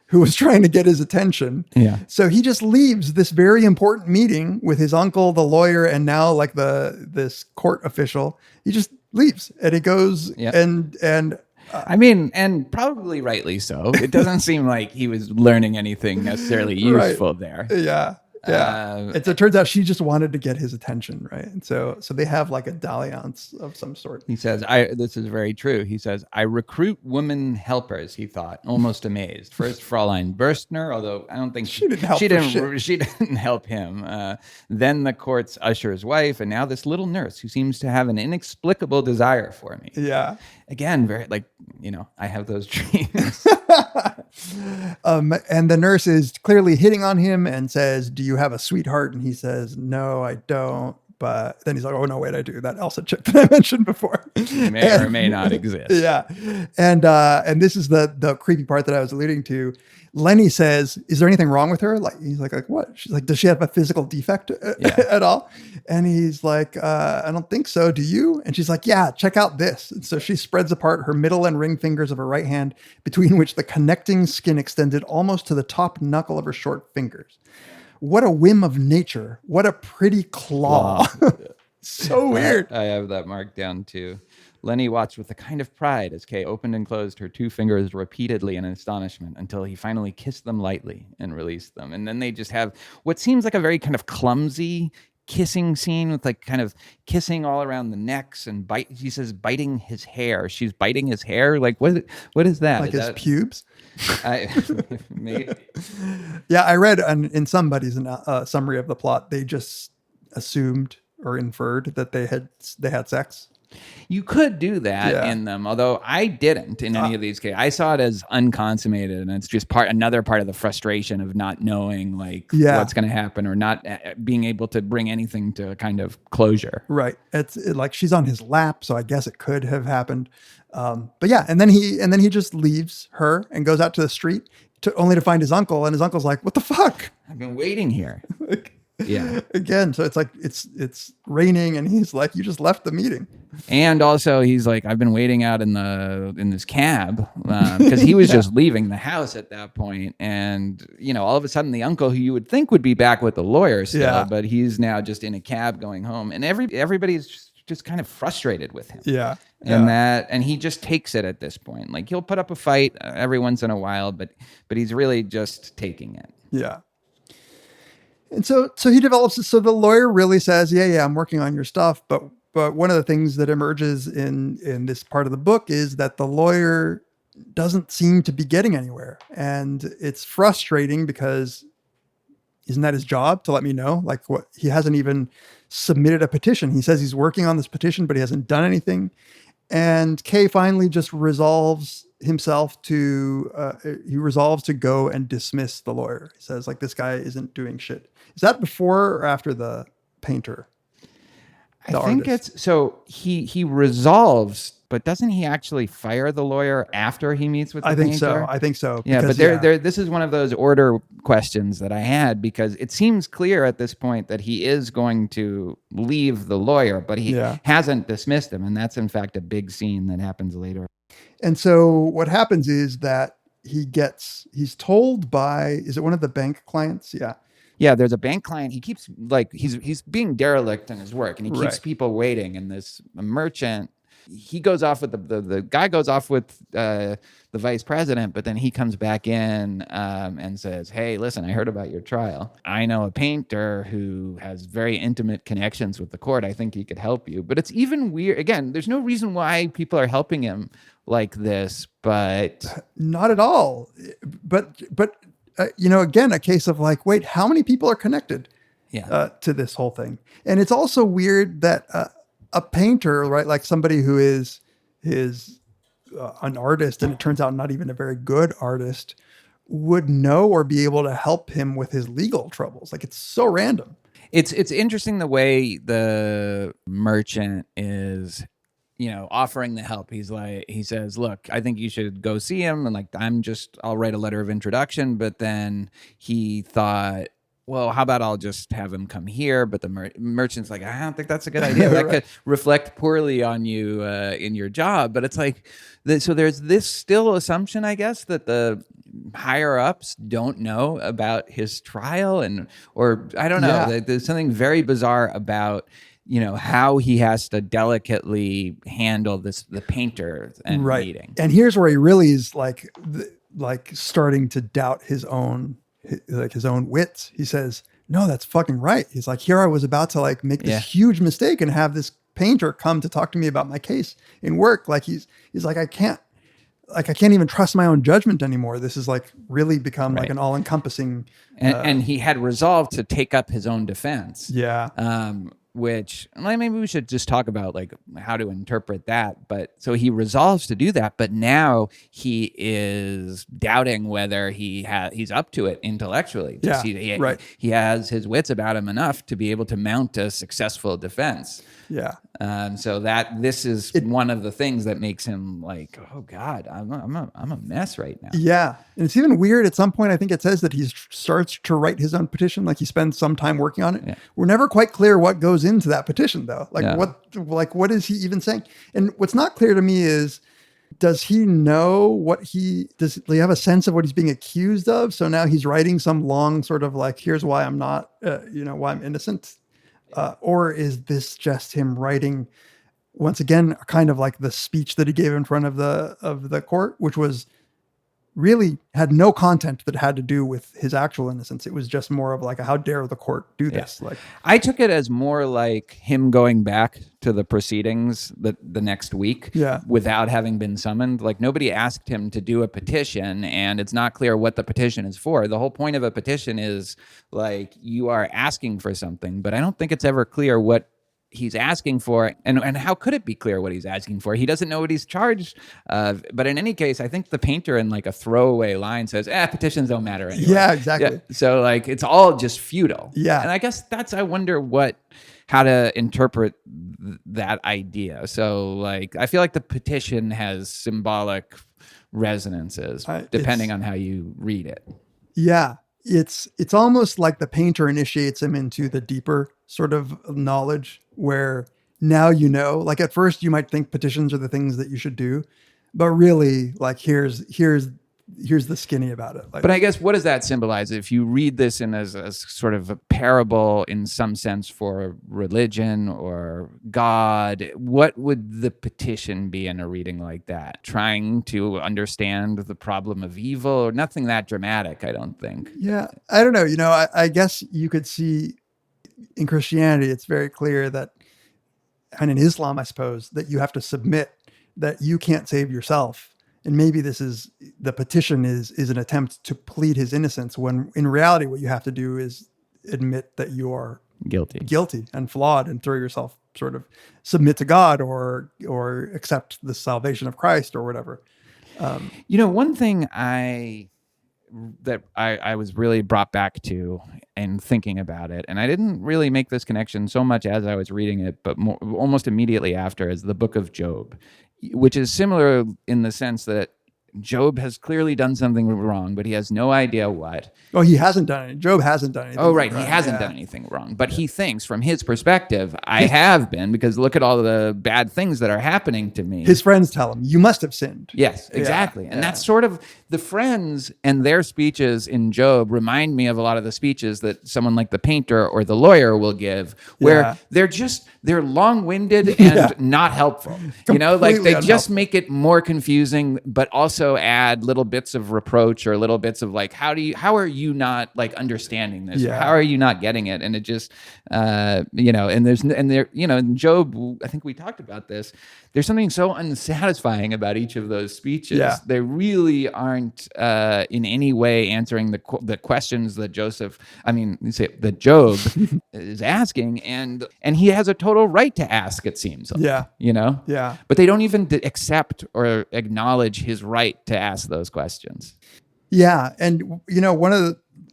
who was trying to get his attention. Yeah. So he just leaves this very important meeting with his uncle, the lawyer, and now like this court official. He just leaves and he goes and I mean, and probably rightly so. It doesn't seem like he was learning anything necessarily useful there. Yeah. And so it turns out she just wanted to get his attention, right? And so they have like a dalliance of some sort. He says, this is very true. He says, I recruit women helpers, he thought, almost amazed. First Fräulein Burstner, although I don't think She didn't help for she didn't help him. Then the court's usher's wife, and now this little nurse who seems to have an inexplicable desire for me. Yeah. Again, very I have those dreams. And the nurse is clearly hitting on him and says, do you have a sweetheart? And he says, no, I don't. But then he's like, oh, no, wait, I do. That Elsa chick that I mentioned before. May or may not exist. Yeah. And this is the creepy part that I was alluding to. Lenny says, is there anything wrong with her? Like, he's like what? She's like, does she have a physical defect at all? And he's like, I don't think so. Do you? And she's like, yeah, check out this. And so she spreads apart her middle and ring fingers of her right hand, between which the connecting skin extended almost to the top knuckle of her short fingers. What a whim of nature. What a pretty claw. So weird. I have that marked down too. Lenny watched with a kind of pride as Kay opened and closed her two fingers repeatedly in astonishment until he finally kissed them lightly and released them. And then they just have what seems like a very kind of clumsy kissing scene with like kind of kissing all around the necks and he says biting his hair. She's biting his hair. Like what is that? Like is his that, pubes? Maybe. Yeah, I read in somebody's summary of the plot, they just assumed or inferred that they had sex. You could do that in them, although I didn't in any of these cases. I saw it as unconsummated, and it's just another part of the frustration of not knowing what's going to happen or not being able to bring anything to a kind of closure. Right. It's like she's on his lap, so I guess it could have happened. But yeah, and then he just leaves her and goes out to the street only to find his uncle, and his uncle's like, "What the fuck? I've been waiting here." Yeah. Again, so it's like it's raining, and he's like, "You just left the meeting." And also, he's like, "I've been waiting out in this cab," because he was just leaving the house at that point, and all of a sudden, the uncle who you would think would be back with the lawyer still, but he's now just in a cab going home, and everybody's just kind of frustrated with him. Yeah. And he just takes it at this point. Like he'll put up a fight every once in a while, but he's really just taking it. Yeah. And so he develops it. So the lawyer really says, yeah, I'm working on your stuff. But one of the things that emerges in this part of the book is that the lawyer doesn't seem to be getting anywhere. And it's frustrating because isn't that his job to let me know? Like what he hasn't even submitted a petition. He says he's working on this petition, but he hasn't done anything. And Kay finally just resolves to go and dismiss the lawyer. He says like, this guy isn't doing shit. Is that before or after the painter? I think it's so he resolves, but doesn't he actually fire the lawyer after he meets with the painter? I think so. Yeah, because, but this is one of those order questions that I had because it seems clear at this point that he is going to leave the lawyer, but he hasn't dismissed him, and that's in fact a big scene that happens later. And so what happens is that he's told by, is it one of the bank clients? Yeah. Yeah, there's a bank client. He keeps he's being derelict in his work, and he keeps people waiting. And this merchant he goes off with the guy goes off with the vice president, but then he comes back in and says, hey, listen, I heard about your trial. I know a painter who has very intimate connections with the court. I think he could help you. But it's even weird. Again, there's no reason why people are helping him like this, but not at all. But again, a case of like, wait, how many people are connected to this whole thing? And it's also weird that a painter, right, like somebody who is an artist, and it turns out not even a very good artist, would know or be able to help him with his legal troubles. Like, it's so random. It's interesting the way the merchant is, offering the help. He says, look, I think you should go see him. And I'll write a letter of introduction. But then he thought, well, how about I'll just have him come here? But the merchant's like, I don't think that's a good idea. That could reflect poorly on you in your job. But it's like, so there's this still assumption, I guess, that the higher ups don't know about his trial, or I don't know. Yeah. There's something very bizarre about how he has to delicately handle the painter and meeting. And here's where he really is like starting to doubt his own wits. He says, no, that's fucking right. He's like, here I was about to make this huge mistake and have this painter come to talk to me about my case in work. Like he's like, I can't even trust my own judgment anymore. This is really become like an all encompassing. And he had resolved to take up his own defense. Yeah. Which maybe we should just talk about how to interpret that. But so he resolves to do that, but now he is doubting whether he's up to it intellectually. He has his wits about him enough to be able to mount a successful defense. Yeah. So this is one of the things that makes him like, oh God, I'm a mess right now. Yeah. And it's even weird. At some point, I think it says that he starts to write his own petition. Like he spends some time working on it. Yeah. We're never quite clear what goes into that petition though. What is he even saying? And what's not clear to me is, does he know does he have a sense of what he's being accused of? So now he's writing some long sort of here's why I'm not, why I'm innocent. Or is this just him writing, once again, kind of like the speech that he gave in front of the court, which was really had no content that had to do with his actual innocence. It was just more of how dare the court do this? I took it as more like him going back to the proceedings the next week without having been summoned. Nobody asked him to do a petition, and it's not clear what the petition is for. The whole point of a petition is you are asking for something, but I don't think it's ever clear what he's asking for, and how could it be clear what he's asking for? He doesn't know what he's charged of. But in any case, I think the painter in a throwaway line says, petitions don't matter anyway. Yeah, exactly. Yeah. So it's all just futile. Yeah. And I guess I wonder how to interpret that idea. So I feel like the petition has symbolic resonances depending on how you read it. Yeah. It's almost like the painter initiates him into the deeper sort of knowledge where now at first you might think petitions are the things that you should do, but really here's the skinny about it. But I guess what does that symbolize? If you read this as sort of a parable in some sense for religion or God, what would the petition be in a reading like that? Trying to understand the problem of evil, or nothing that dramatic, I don't think. Yeah, I don't know. I guess you could see in Christianity, it's very clear that, and in Islam, I suppose, that you have to submit, that you can't save yourself. And maybe the petition is an attempt to plead his innocence, when in reality, what you have to do is admit that you are guilty and flawed, and throw yourself sort of submit to God or accept the salvation of Christ or whatever. One thing I was really brought back to and thinking about it, and I didn't really make this connection so much as I was reading it, but almost immediately after, is the book of Job, which is similar in the sense that Job has clearly done something wrong, but he has no idea what. Oh, he hasn't done it. Job hasn't done anything. Oh, right. He wrong. hasn't done anything wrong. But he thinks, from his perspective, I have been, because look at all the bad things that are happening to me. His friends tell him, you must have sinned. Yes, exactly. And that's sort of the friends and their speeches in Job remind me of a lot of the speeches that someone like the painter or the lawyer will give, where they're long-winded and not helpful. You know, like they just make it more confusing, but also add little bits of reproach or little bits of like, how are you not like understanding this? Or how are you not getting it? And it just, in Job, I think we talked about this. There's something so unsatisfying about each of those speeches. Yeah. They really aren't in any way answering the questions that Job is asking, and he has a total right to ask. It seems. Yeah. But they don't even accept or acknowledge his right to ask those questions. Yeah, and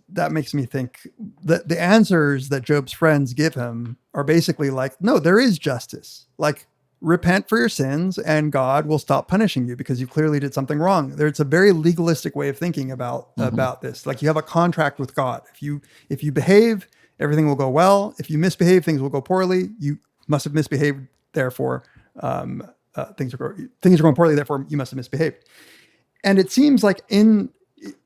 that makes me think that the answers that Job's friends give him are basically like, no, there is justice. Like, repent for your sins and God will stop punishing you because you clearly did something wrong. It's a very legalistic way of thinking about this. Like, you have a contract with God. If you behave, everything will go well. If you misbehave, things will go poorly. You must have misbehaved, therefore things are going poorly, therefore you must have misbehaved. And it seems like in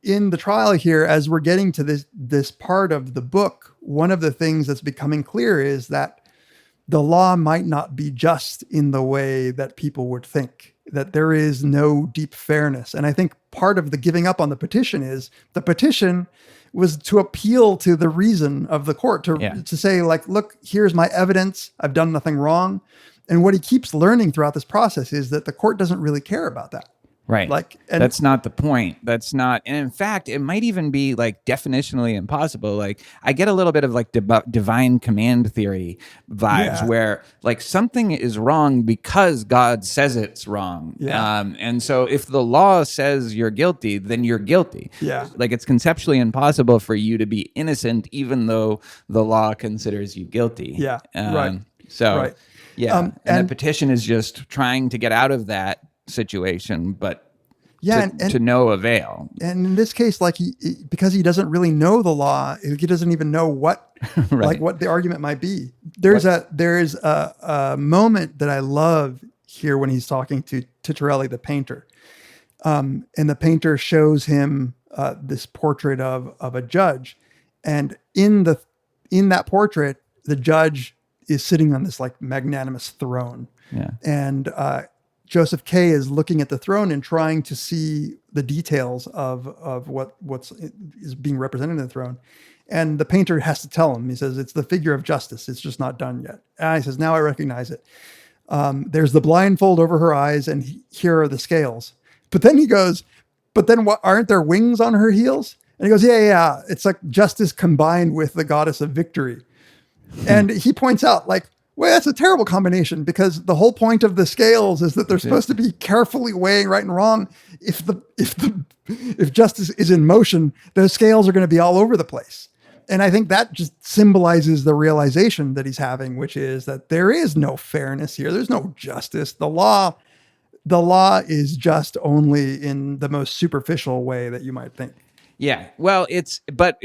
the trial here, as we're getting to this part of the book, one of the things that's becoming clear is that the law might not be just in the way that people would think, that there is no deep fairness. And I think part of the giving up on the petition was to appeal to the reason of the court, to say, like, look, here's my evidence. I've done nothing wrong. And what he keeps learning throughout this process is that the court doesn't really care about that. Right. That's not the point. That's not. And in fact, it might even be like definitionally impossible. Like, I get a little bit of like divine command theory vibes where like something is wrong because God says it's wrong. Yeah. And so if the law says you're guilty, then you're guilty. Yeah. Like, it's conceptually impossible for you to be innocent, even though the law considers you guilty. Yeah. Right. So, right. Yeah. And the petition is just trying to get out of that situation, but to no avail. And in this case, like, because he doesn't really know the law, he doesn't even know what like what the argument might be. There is a moment that I love here when he's talking to Torelli, the painter, and the painter shows him this portrait of a judge, and in that portrait, the judge is sitting on this like magnanimous throne, and Joseph K. is looking at the throne and trying to see the details of what's being represented in the throne. And the painter has to tell him, he says, it's the figure of justice. It's just not done yet. And he says, now I recognize it. There's the blindfold over her eyes, and here are the scales. But then he goes, what, aren't there wings on her heels? And he goes, yeah. It's like justice combined with the goddess of victory. And he points out, like, well, that's a terrible combination, because the whole point of the scales is that they're supposed to be carefully weighing right and wrong. If justice is in motion, those scales are going to be all over the place. And I think that just symbolizes the realization that he's having, which is that there is no fairness here. There's no justice. The law is just only in the most superficial way that you might think. Yeah. Well, it's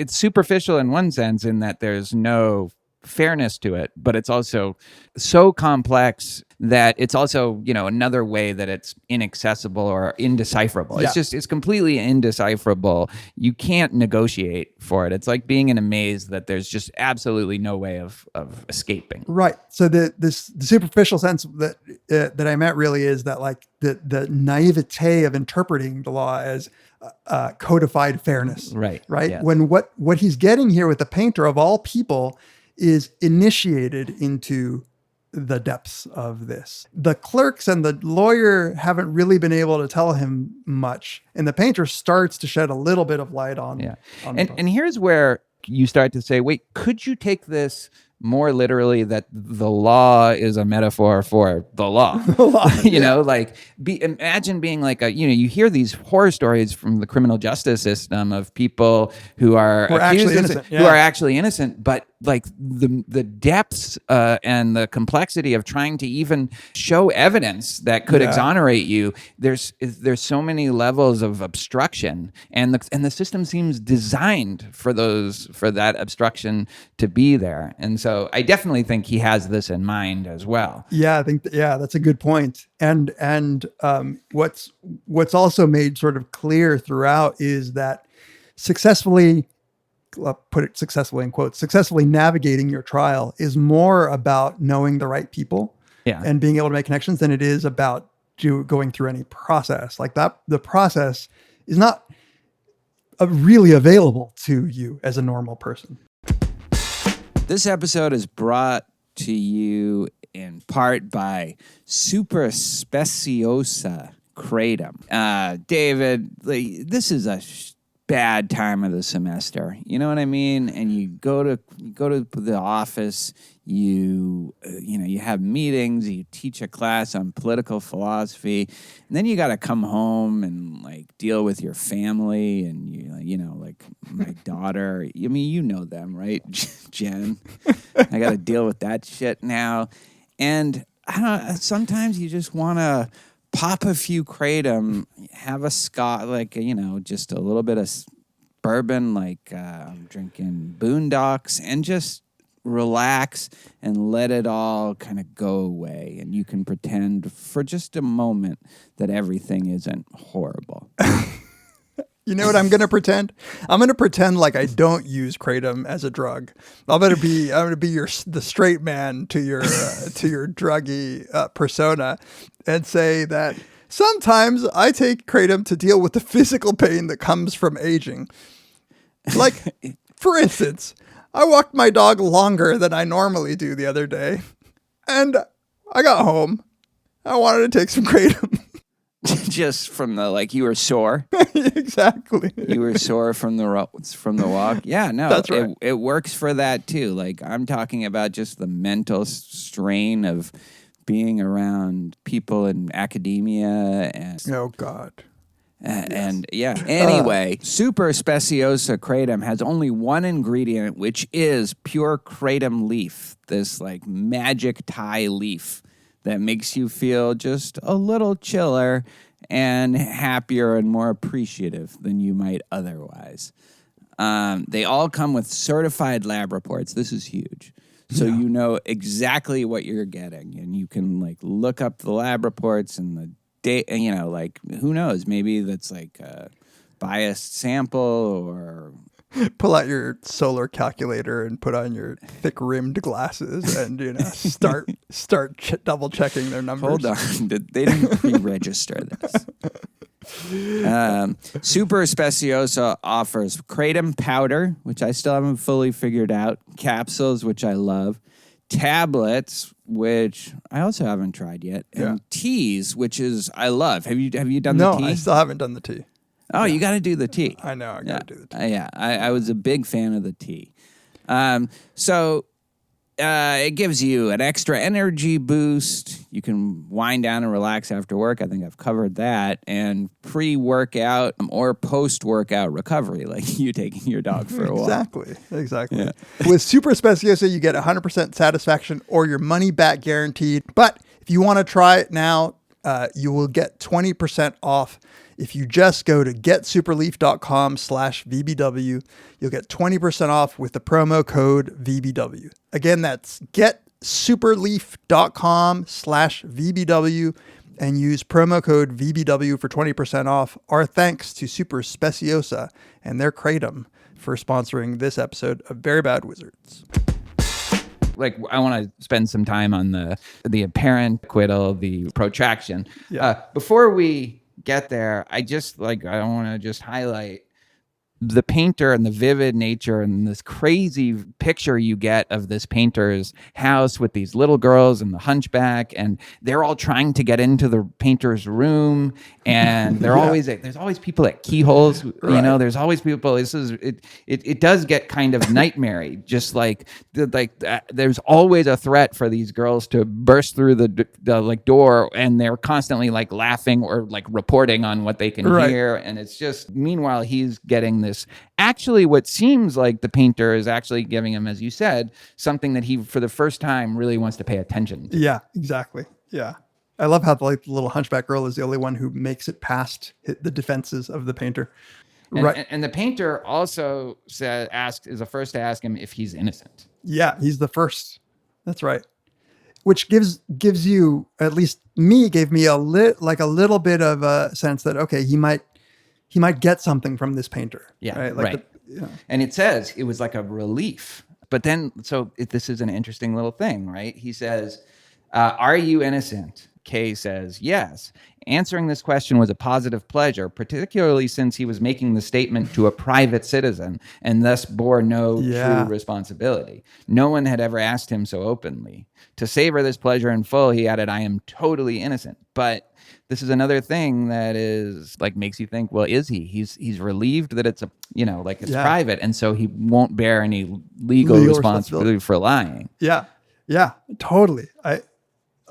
superficial in one sense, in that there's no fairness to it, but it's also so complex that it's also, another way that it's inaccessible or indecipherable. Yeah. It's completely indecipherable. You can't negotiate for it. It's like being in a maze that there's just absolutely no way of escaping. Right. So the superficial sense that I meant really is that, like, the naivete of interpreting the law as codified fairness. Right. Yes. When what he's getting here with the painter of all people is initiated into the depths of this. The clerks and the lawyer haven't really been able to tell him much, and the painter starts to shed a little bit of light on. Yeah, and here's where you start to say, wait, could you take this more literally, that the law is a metaphor for the law? Imagine being like you hear these horror stories from the criminal justice system of people who are actually innocent, who are actually innocent, but like the depths and the complexity of trying to even show evidence that could exonerate you. There's so many levels of obstruction, and the system seems designed for that obstruction to be there. And so I definitely think he has this in mind as well. Yeah, I think that's a good point. And what's also made sort of clear throughout is that successfully in quotes, successfully navigating your trial is more about knowing the right people and being able to make connections than it is about going through any process like that. The process is not really available to you as a normal person. This episode is brought to you in part by Super Speciosa Kratom. David, this is a bad time of the semester. You know what I mean? And you go to the office, you have meetings, you teach a class on political philosophy, and then you got to come home and like deal with your family and like my daughter. I mean, you know them, right? Jen. I got to deal with that shit now. And I don't know, sometimes you just want to pop a few kratom, have a scotch, just a little bit of bourbon, like I'm drinking Boondocks, and just relax and let it all kind of go away. And you can pretend for just a moment that everything isn't horrible. You know what I'm going to pretend? I'm going to pretend like I don't use kratom as a drug. I'm going to be the straight man to your druggy persona, and say that sometimes I take kratom to deal with the physical pain that comes from aging. Like, for instance, I walked my dog longer than I normally do the other day, and I got home. I wanted to take some kratom. Just from you were sore. Exactly. You were sore from the walk. Yeah, no, that's right. It works for that too. Like, I'm talking about just the mental strain of being around people in academia and oh God. And yeah. Anyway, Super Speciosa Kratom has only one ingredient, which is pure kratom leaf. This like magic Thai leaf that makes you feel just a little chiller and happier and more appreciative than you might otherwise. They all come with certified lab reports. This is huge. So you know exactly what you're getting, and you can like look up the lab reports and the date, and like who knows, maybe that's like a biased sample, or pull out your solar calculator and put on your thick rimmed glasses and start double checking their numbers. Hold on, they didn't pre-register this. Super Speciosa offers kratom powder, which I still haven't fully figured out, capsules, which I love, tablets, which I also haven't tried yet, and teas, which is I love. Have you done the tea? No, I still haven't done the tea. Oh, you got to do the tea. I know, I got to do the tea. I was a big fan of the tea. So it gives you an extra energy boost. You can wind down and relax after work. I think I've covered that. And pre-workout or post-workout recovery, like you taking your dog for a walk. Exactly. Yeah. With Super Speciosa, you get 100% satisfaction or your money back guaranteed. But if you want to try it now, you will get 20% off. If you just go to getsuperleaf.com/VBW, you'll get 20% off with the promo code VBW. Again, that's getsuperleaf.com/VBW and use promo code VBW for 20% off. Our thanks to Super Speciosa and their kratom for sponsoring this episode of Very Bad Wizards. Like, I want to spend some time on the apparent acquittal, the protraction. Before we get there, I want to just highlight the painter and the vivid nature and this crazy picture you get of this painter's house with these little girls and the hunchback, and they're all trying to get into the painter's room, and they're there's always people at keyholes, there's always people. It does get kind of nightmare-y, just like there's always a threat for these girls to burst through the door, and they're constantly like laughing or like reporting on what they can hear, and it's just, meanwhile he's getting this notice actually what seems like the painter is actually giving him, as you said, something that he, for the first time, really wants to pay attention to. Yeah, exactly. Yeah. I love how the little hunchback girl is the only one who makes it past the defenses of the painter. Right. And the painter also is the first to ask him if he's innocent. Yeah, he's the first. That's right. Which gives you, at least me, gave me a little bit of a sense that, okay, he might get something from this painter. Yeah, right. right. And it says it was like a relief. But then, this is an interesting little thing, right? He says, "Are you innocent?" Kay says, "Yes. Answering this question was a positive pleasure, particularly since he was making the statement to a private citizen and thus bore no true responsibility. No one had ever asked him so openly. To savor this pleasure in full, he added, I am totally innocent." But this is another thing that is like makes you think, well, is he? He's relieved that it's private, and so he won't bear any legal responsibility for lying. Yeah. Yeah, totally. I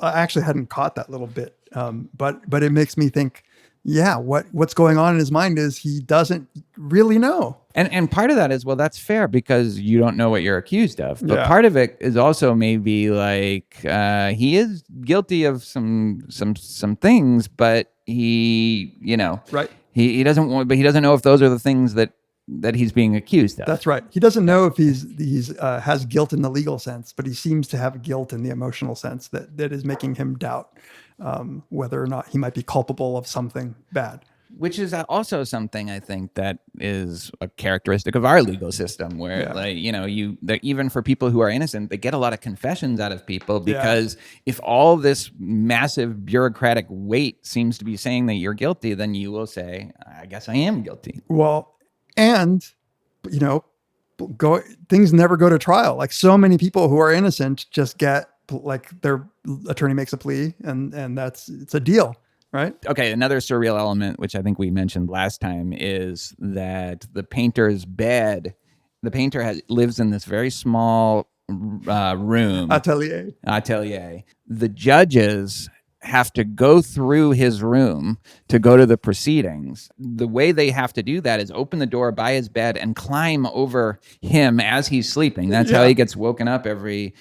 actually hadn't caught that little bit. But it makes me think, yeah, what's going on in his mind is he doesn't really know. And part of that is, well, that's fair because you don't know what you're accused of. But part of it is also maybe like he is guilty of some things, but he, right. He doesn't know if those are the things that he's being accused of. That's right. He doesn't know if he's has guilt in the legal sense, but he seems to have guilt in the emotional sense that is making him doubt whether or not he might be culpable of something bad. Which is also something I think that is a characteristic of our legal system, where even for people who are innocent, they get a lot of confessions out of people because if all this massive bureaucratic weight seems to be saying that you're guilty, then you will say, I guess I am guilty. Well, and things never go to trial. Like so many people who are innocent just get like their attorney makes a plea and it's a deal. Right. Okay. Another surreal element, which I think we mentioned last time, is that the painter's bed. The painter lives in this very small room. Atelier. The judges have to go through his room to go to the proceedings. The way they have to do that is open the door by his bed and climb over him as he's sleeping. That's how he gets woken up every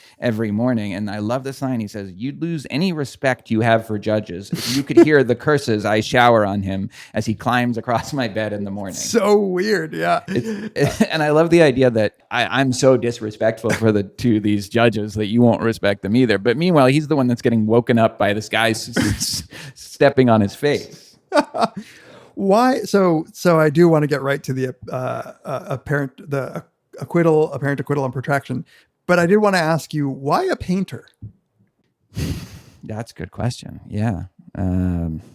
morning. And I love this line. He says, "You'd lose any respect you have for judges if you could hear the curses I shower on him as he climbs across my bed in the morning." So weird. Yeah. And I love the idea that I'm so disrespectful to these judges that you won't respect them either. But meanwhile, he's the one that's getting woken up by this guy stepping on his face. Why? So I do want to get right to the apparent acquittal and protraction, but I did want to ask you, why a painter? That's a good question. Yeah.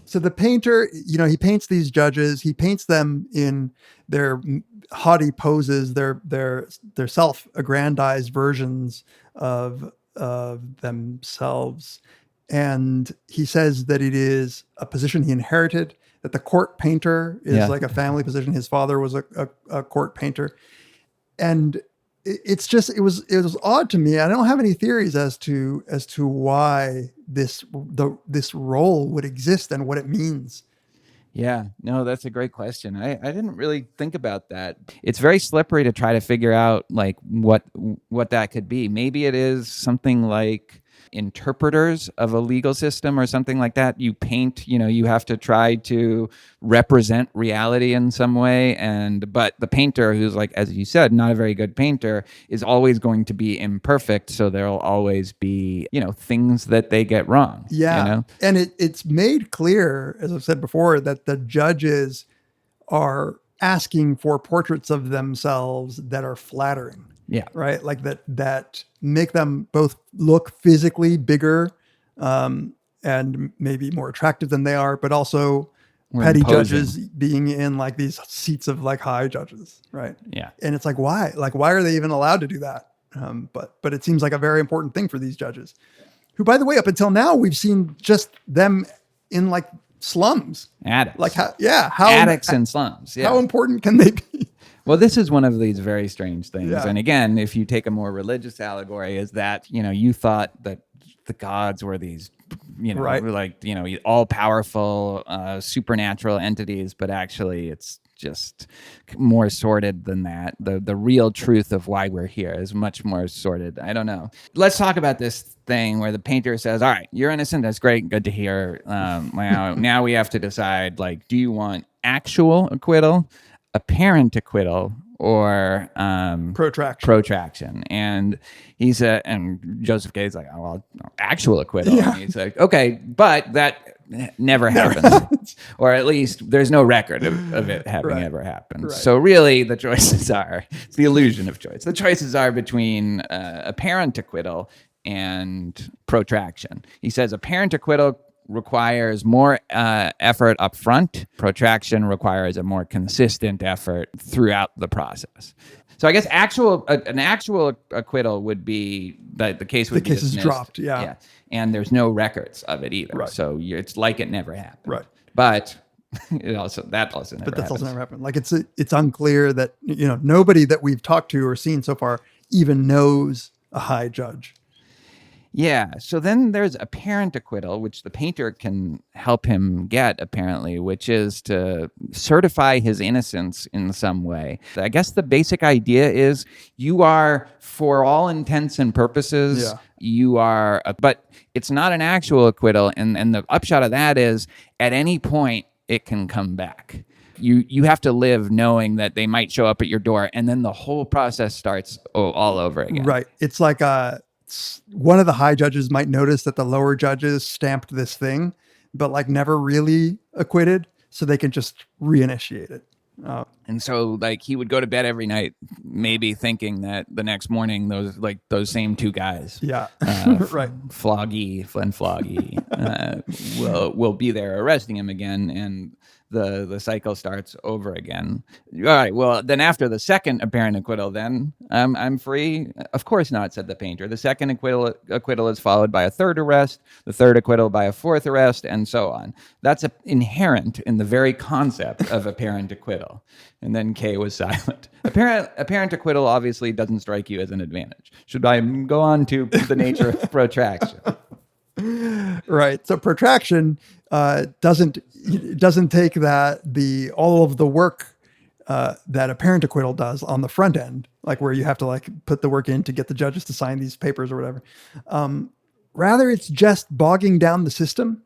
So the painter, he paints these judges. He paints them in their haughty poses, their self-aggrandized versions of themselves. And he says that it is a position he inherited, that the court painter is like a family position. His father was a court painter. And it was odd to me. I don't have any theories as to why this role would exist and what it means. Yeah, no, that's a great question. I didn't really think about that. It's very slippery to try to figure out like what that could be. Maybe it is something like interpreters of a legal system or something like that. You paint, you have to try to represent reality in some way. But the painter, who's like, as you said, not a very good painter, is always going to be imperfect. So there'll always be, things that they get wrong. Yeah. And it's made clear, as I've said before, that the judges are asking for portraits of themselves that are flattering. Yeah. Right. Like that make them both look physically bigger and maybe more attractive than they are, but also petty judges being in like these seats of like high judges. Right. Yeah. And it's like, why? Like, why are they even allowed to do that? But it seems like a very important thing for these judges who, by the way, up until now, we've seen just them in like slums. Addicts. Like, addicts and slums. Yeah. How important can they be? Well, this is one of these very strange things. Yeah. And again, if you take a more religious allegory, is that, you thought that the gods were these, right. like, all powerful, supernatural entities, but actually it's just more sordid than that. The real truth of why we're here is much more sordid. I don't know. Let's talk about this thing where the painter says, all right, you're innocent. That's great. Good to hear. Now we have to decide, like, do you want actual acquittal, apparent acquittal, or protraction? And he said, and Joseph Gay's like, oh, well, actual acquittal. Yeah. And he's like, okay, but that never happens. Or at least there's no record of it having ever happened. Right. So really the choices are, it's the illusion of choice. The choices are between apparent acquittal and protraction. He says apparent acquittal requires more effort up front. Protraction requires a more consistent effort throughout the process. So I guess an actual acquittal would be that the case would be case is dismissed. dropped, yeah. And there's no records of it either. Right. So it's like it never happened. Right. But that also never happens. But that's also never happened. Like it's unclear that, nobody that we've talked to or seen so far even knows a high judge. Yeah. So then there's apparent acquittal, which the painter can help him get, apparently, which is to certify his innocence in some way. I guess the basic idea is you are, for all intents and purposes, but it's not an actual acquittal. And the upshot of that is at any point it can come back. You have to live knowing that they might show up at your door, and then the whole process starts all over again. Right. It's like one of the high judges might notice that the lower judges stamped this thing, but like never really acquitted, so they can just reinitiate it. And so like he would go to bed every night, maybe thinking that the next morning those same two guys, right, Flynn Floggy, will be there arresting him again, and the cycle starts over again. All right, well, then after the second apparent acquittal, then I'm free? Of course not, said the painter. The second acquittal is followed by a third arrest, the third acquittal by a fourth arrest, and so on. That's inherent in the very concept of apparent acquittal. And then Kay was silent. Apparent acquittal obviously doesn't strike you as an advantage. Should I go on to the nature of protraction? Right. So protraction doesn't take all of the work that apparent acquittal does on the front end, like where you have to like put the work in to get the judges to sign these papers or whatever. Rather, it's just bogging down the system,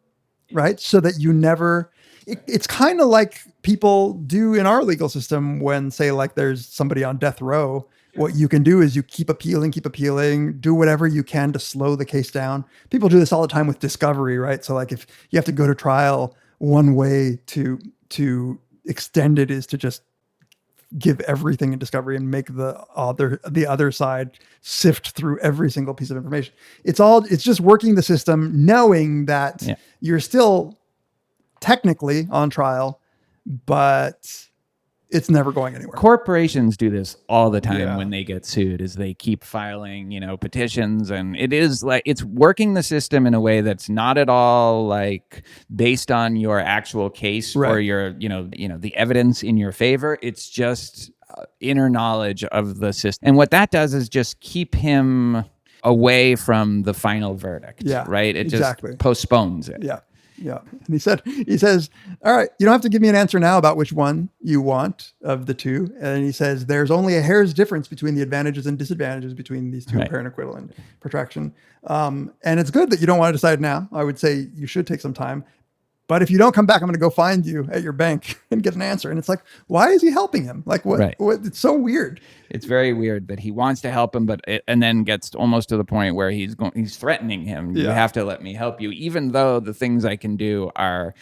right? So that you never. It's kind of like people do in our legal system when, say, like there's somebody on death row. What you can do is you keep appealing, do whatever you can to slow the case down. People do this all the time with discovery, right? So like if you have to go to trial, one way to extend it is to just give everything in discovery and make the other side sift through every single piece of information. It's just working the system, knowing that you're still technically on trial, but it's never going anywhere. Corporations do this all the time when they get sued, is they keep filing, petitions, and it is like it's working the system in a way that's not at all like based on your actual case or your, the evidence in your favor. It's just inner knowledge of the system. And what that does is just keep him away from the final verdict. Yeah, right? It exactly. just postpones it. Yeah. Yeah. And he says, all right, you don't have to give me an answer now about which one you want of the two. And he says, there's only a hair's difference between the advantages and disadvantages between these two, apparent acquittal and protraction. And it's good that you don't want to decide now. I would say you should take some time. But if you don't come back, I'm going to go find you at your bank and get an answer. And it's like, why is he helping him? Like, what? Right. It's so weird. It's very weird that he wants to help him, and then gets almost to the point where he's threatening him. You have to let me help you, even though the things I can do are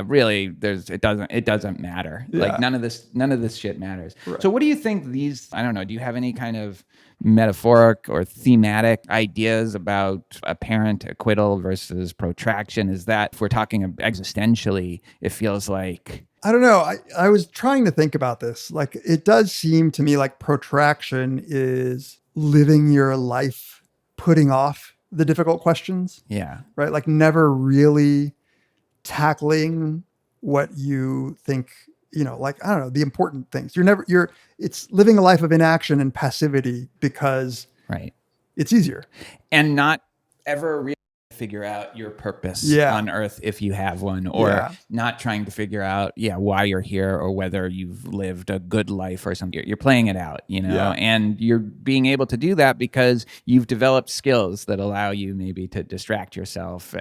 really it doesn't matter. Yeah. Like none of this shit matters. Right. So what do you think I don't know, do you have any kind of metaphoric or thematic ideas about apparent acquittal versus protraction? Is that, if we're talking existentially, it feels like, I don't know. I was trying to think about this. Like, it does seem to me like protraction is living your life, putting off the difficult questions. Yeah. Right. Like never really tackling what you think, like, I don't know, the important things. It's living a life of inaction and passivity because right. it's easier. And not ever really figure out your purpose Yeah. on Earth if you have one, or Yeah. not trying to figure out why you're here or whether you've lived a good life or something. You're playing it out, Yeah. and you're being able to do that because you've developed skills that allow you maybe to distract yourself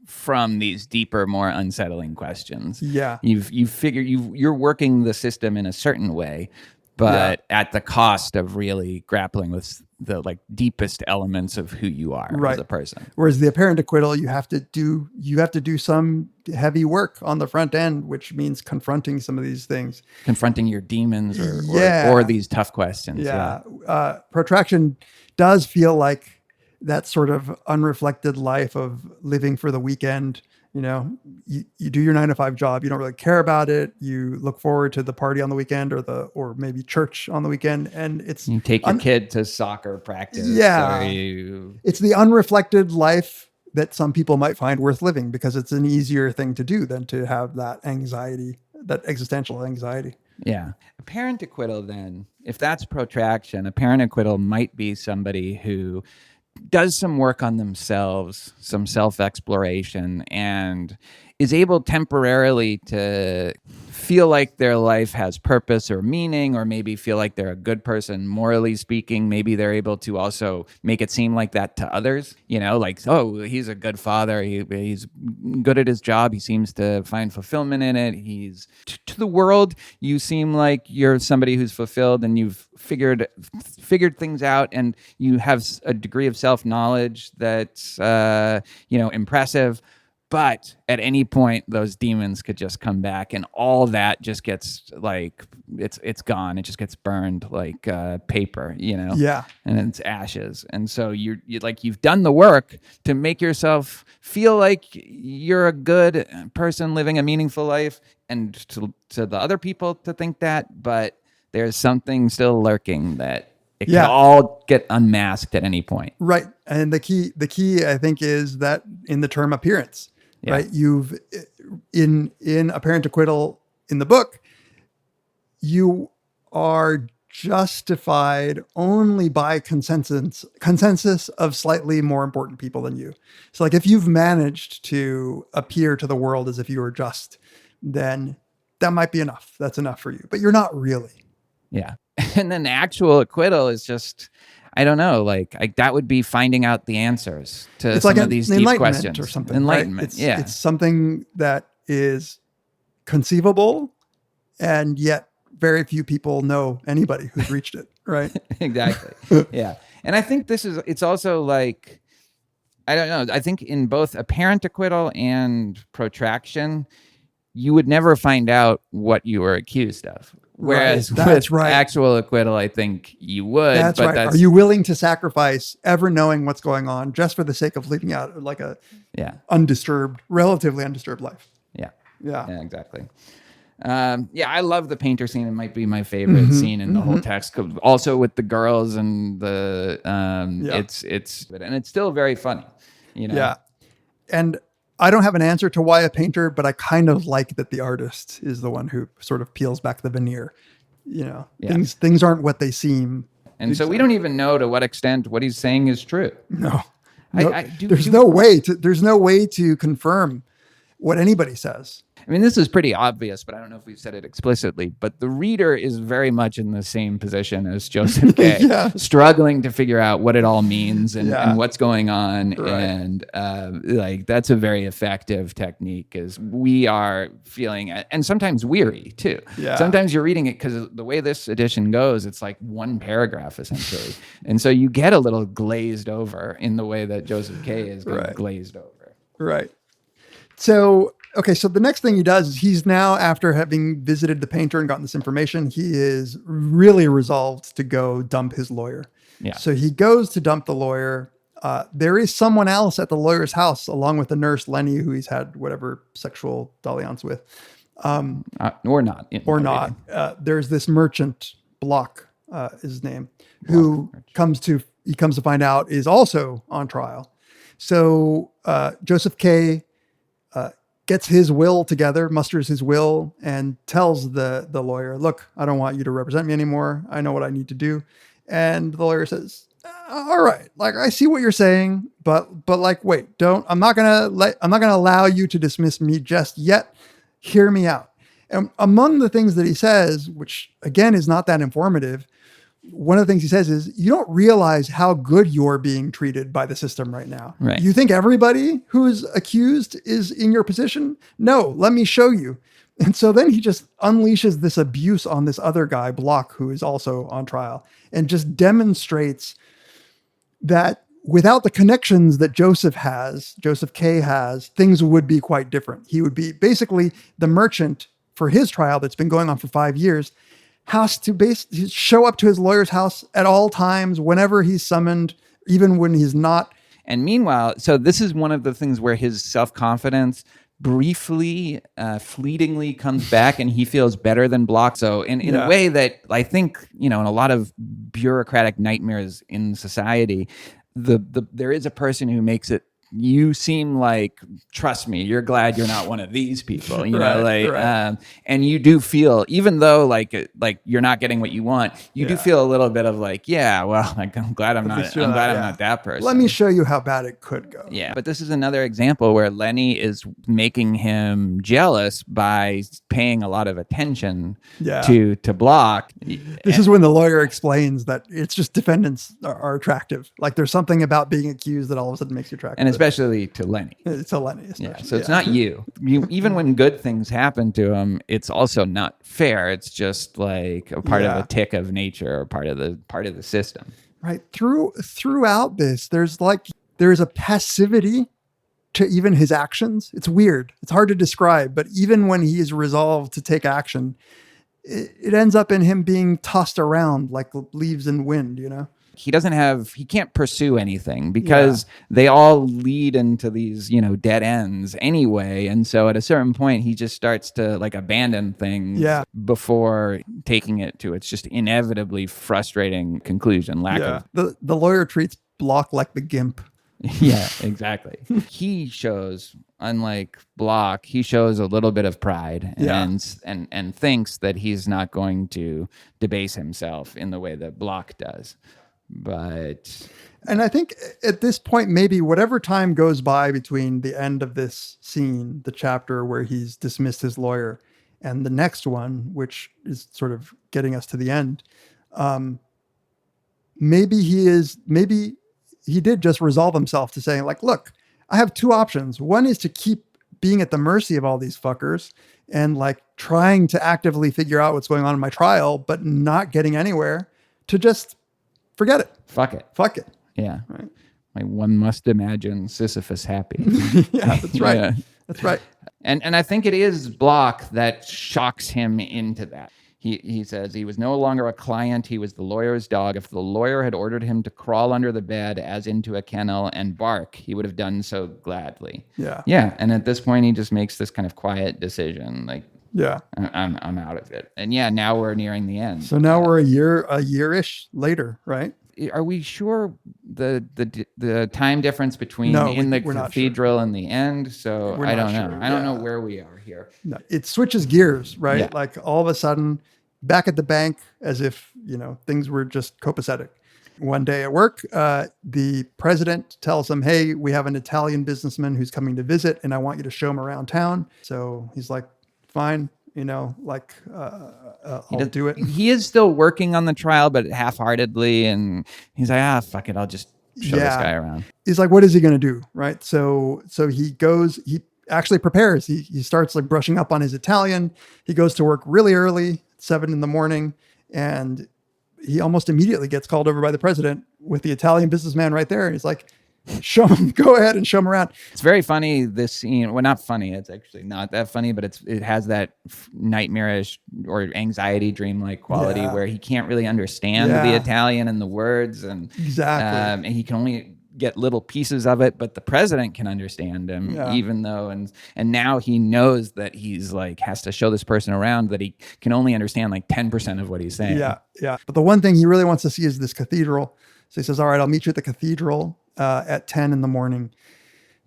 from these deeper, more unsettling questions. Yeah. You've figured you're working the system in a certain way, but at the cost of really grappling with the deepest elements of who you are as a person. Whereas the apparent acquittal, you have to do some heavy work on the front end, which means confronting some of these things, confronting your demons or these tough questions. Protraction does feel like that sort of unreflected life of living for the weekend. You do your 9-to-5 job. You don't really care about it. You look forward to the party on the weekend or maybe church on the weekend. And you take your kid to soccer practice. Yeah. It's the unreflected life that some people might find worth living because it's an easier thing to do than to have that anxiety, that existential anxiety. Yeah. Apparent acquittal then, if that's protraction, apparent acquittal might be somebody who does some work on themselves, some self-exploration, and is able temporarily to feel like their life has purpose or meaning, or maybe feel like they're a good person, morally speaking. Maybe they're able to also make it seem like that to others, oh, he's a good father. He's good at his job. He seems to find fulfillment in it. He's to the world, you seem like you're somebody who's fulfilled and you've figured things out, and you have a degree of self-knowledge that's, impressive. But at any point, those demons could just come back, and all that just gets it's gone. It just gets burned like paper, Yeah. and it's ashes. And so you've done the work to make yourself feel like you're a good person living a meaningful life, and to the other people to think that. But there's something still lurking that it can all get unmasked at any point. Right. And the key, I think, is that in the term appearance. Yeah. Right. You've in apparent acquittal in the book, you are justified only by consensus of slightly more important people than you. So if you've managed to appear to the world as if you were just, then that might be enough. That's enough for you, but you're not really. Yeah. And then actual acquittal is just, I don't know, that would be finding out the answers to some of these deep questions or something. Enlightenment, right? It's something that is conceivable, and yet very few people know anybody who's reached it, right? Exactly. Yeah. And I think it's also I don't know, I think in both apparent acquittal and protraction, you would never find out what you were accused of. Whereas with actual acquittal, I think you would. That's right. Are you willing to sacrifice ever knowing what's going on just for the sake of living out a relatively undisturbed life? Yeah. Yeah. Exactly. I love the painter scene. It might be my favorite scene in the whole text. Also with the girls and the it's still very funny. Yeah. And I don't have an answer to why a painter, but I kind of like that the artist is the one who sort of peels back the veneer. Things aren't what they seem. And so we don't even know to what extent what he's saying is true. No. There's no way to confirm what anybody says. I mean, this is pretty obvious, but I don't know if we've said it explicitly, but the reader is very much in the same position as Joseph K, struggling to figure out what it all means and what's going on. Right. And that's a very effective technique, as we are feeling, and sometimes weary too. Yeah. Sometimes you're reading it because the way this edition goes, it's like one paragraph essentially. And so you get a little glazed over in the way that Joseph K is glazed over. Right. So the next thing he does is he's now, after having visited the painter and gotten this information, he is really resolved to go dump his lawyer. Yeah. So he goes to dump the lawyer. There is someone else at the lawyer's house, along with the nurse, Lenny, who he's had whatever sexual dalliance with. Or not. There's this merchant, Block is his name, who comes to find out is also on trial. So Joseph K. Gets his will together, musters his will, and tells the lawyer, look, I don't want you to represent me anymore. I know what I need to do. And the lawyer says, all right, I see what you're saying, but like, wait, I'm not gonna allow you to dismiss me just yet. Hear me out. And among the things that he says, which again is not that informative, one of the things he says is, you don't realize how good you're being treated by the system right now. Right. You think everybody who's accused is in your position? No, let me show you. And so then he just unleashes this abuse on this other guy, Block, who is also on trial, and just demonstrates that without the connections that Joseph K has, things would be quite different. He would be basically the merchant for his trial that's been going on for 5 years, has to show up to his lawyer's house at all times, whenever he's summoned, even when he's not. And meanwhile, so this is one of the things where his self-confidence briefly, fleetingly comes back, and he feels better than Block. So in a way that I think, in a lot of bureaucratic nightmares in society, there is a person who makes it, you seem like, trust me, you're glad you're not one of these people, and you do feel, even though like you're not getting what you want, you do feel a little bit of like, I'm glad I'm not that person. Let me show you how bad it could go. Yeah. But this is another example where Lenny is making him jealous by paying a lot of attention to Block. This is when the lawyer explains that it's just defendants are attractive. Like, there's something about being accused that all of a sudden makes you attractive. And especially to Lenny. To Lenny. So it's not you. Even when good things happen to him, it's also not fair. It's just like a part of a tick of nature, or part of the system. Right. Throughout this, there's a passivity to even his actions. It's weird. It's hard to describe, but even when he is resolved to take action, it ends up in him being tossed around like leaves in wind, He can't pursue anything because they all lead into these, dead ends anyway. And so at a certain point, he just starts to like abandon things before taking it to its just inevitably frustrating conclusion. The lawyer treats Block like the gimp. Yeah, exactly. He shows, unlike Block, he shows a little bit of pride and thinks that he's not going to debase himself in the way that Block does. And I think at this point, maybe whatever time goes by between the end of this scene, the chapter where he's dismissed his lawyer, and the next one, which is sort of getting us to the end, maybe he did just resolve himself to saying, like, look, I have two options. One is to keep being at the mercy of all these fuckers and like trying to actively figure out what's going on in my trial, but not getting anywhere, to just forget it. Fuck it. Yeah. Right. Like, one must imagine Sisyphus happy. Yeah, that's right. Yeah. That's right. And I think it is Block that shocks him into that. He says he was no longer a client. He was the lawyer's dog. If the lawyer had ordered him to crawl under the bed as into a kennel and bark, he would have done so gladly. Yeah. Yeah. And at this point, he just makes this kind of quiet decision. Like, yeah, I'm out of it. And now we're nearing the end. So now we're a year-ish later, right? Are we sure the time difference between the cathedral and the end? So I don't know. Sure. I don't know where we are here. No, it switches gears, right? Yeah. Like, all of a sudden, back at the bank, as if things were just copacetic. One day at work, the president tells him, "Hey, we have an Italian businessman who's coming to visit, and I want you to show him around town." So he's like, "Fine." I'll do it. He is still working on the trial, but half-heartedly, and he's like, fuck it, I'll just show this guy around. He's like, what is he going to do, right? So he goes, he actually prepares. He starts like brushing up on his Italian. He goes to work really early, 7 a.m, and he almost immediately gets called over by the president with the Italian businessman right there. And he's like, show him, go ahead and show him around. It's very funny, this scene. Well, not funny. It's actually not that funny, but it has that nightmarish or anxiety dream-like quality where he can't really understand the Italian and the words. And exactly. And he can only get little pieces of it, but the president can understand him, even though, and now he knows that he's like, has to show this person around, that he can only understand like 10% of what he's saying. Yeah. But the one thing he really wants to see is this cathedral. So he says, all right, I'll meet you at the cathedral at 10 a.m.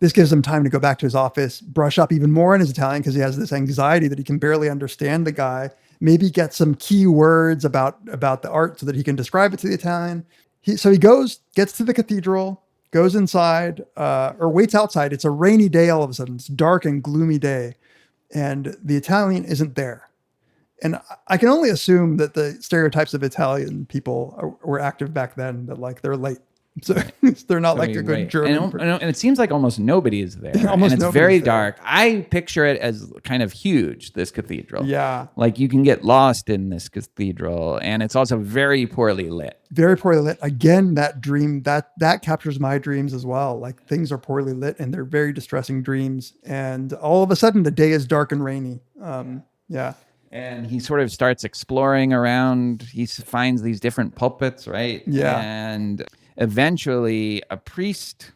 This gives him time to go back to his office, brush up even more in his Italian, because he has this anxiety that he can barely understand the guy, maybe get some key words about the art so that he can describe it to the Italian. So he goes, gets to the cathedral, goes inside or waits outside. It's a rainy day all of a sudden. It's a dark and gloomy day. And the Italian isn't there. And I can only assume that the stereotypes of Italian people were active back then, that like they're late. So they're not like a good German. And it seems like almost nobody is there. Almost and it's very dark. I picture it as kind of huge, this cathedral. Yeah. Like you can get lost in this cathedral, and it's also very poorly lit. Very poorly lit. Again, that dream, that captures my dreams as well. Like things are poorly lit and they're very distressing dreams. And all of a sudden the day is dark and rainy. Yeah. And he sort of starts exploring around. He finds these different pulpits, right? Yeah. And eventually a priest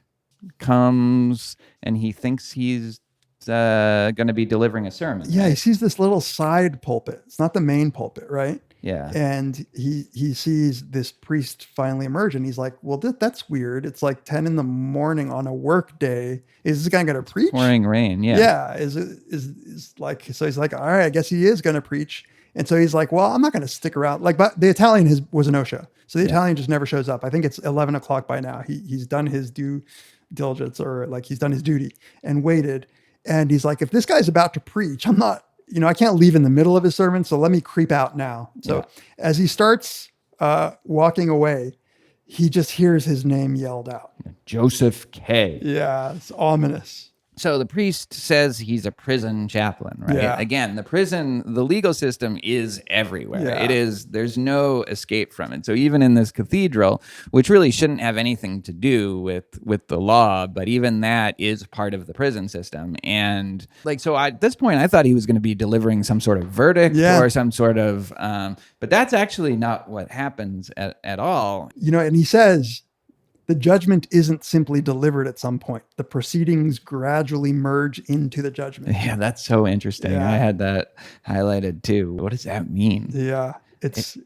comes and he thinks he's going to be delivering a sermon. Yeah, right? he sees this little side pulpit. It's not the main pulpit, right? Yeah. And he sees this priest finally emerge and he's like, well, that's weird. It's like 10 in the morning on a work day. Is this guy going to preach? Pouring rain, yeah. Yeah. Is like, so he's like, all right, I guess he is going to preach. And so he's like, well, I'm not going to stick around. Like, but the Italian was a no-show. So the Italian just never shows up. I think it's 11 o'clock by now. He's done his due diligence, or like he's done his duty and waited. And he's like, if this guy's about to preach, I'm not, I can't leave in the middle of his sermon. So let me creep out now. So as he starts walking away, he just hears his name yelled out. Joseph K. Yeah, it's ominous. So the priest says he's a prison chaplain, right? Yeah. Again, the legal system is everywhere. Yeah. There's no escape from it. So even in this cathedral, which really shouldn't have anything to do with the law, but even that is part of the prison system. And at this point, I thought he was going to be delivering some sort of verdict or some sort of, but that's actually not what happens at all. And he says, the judgment isn't simply delivered at some point. The proceedings gradually merge into the judgment. Yeah, that's so interesting. Yeah. I had that highlighted too. What does that mean? Yeah, it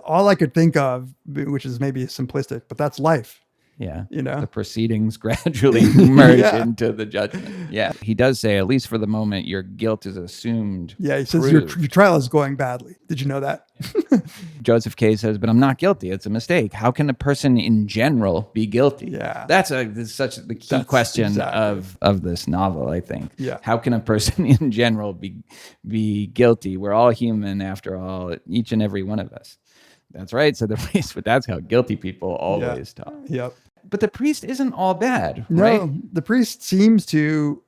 all I could think of, which is maybe simplistic, but that's life. Yeah. The proceedings gradually merge into the judgment. Yeah. He does say, at least for the moment, your guilt is assumed. Yeah. He says your trial is going badly. Did you know that? Joseph K. says, but I'm not guilty. It's a mistake. How can a person in general be guilty? Yeah. That's the key question of this novel, I think. Yeah. How can a person in general be guilty? We're all human after all, each and every one of us. That's right. So the priest, but that's how guilty people always talk. Yep. But the priest isn't all bad, No, right? the priest seems to,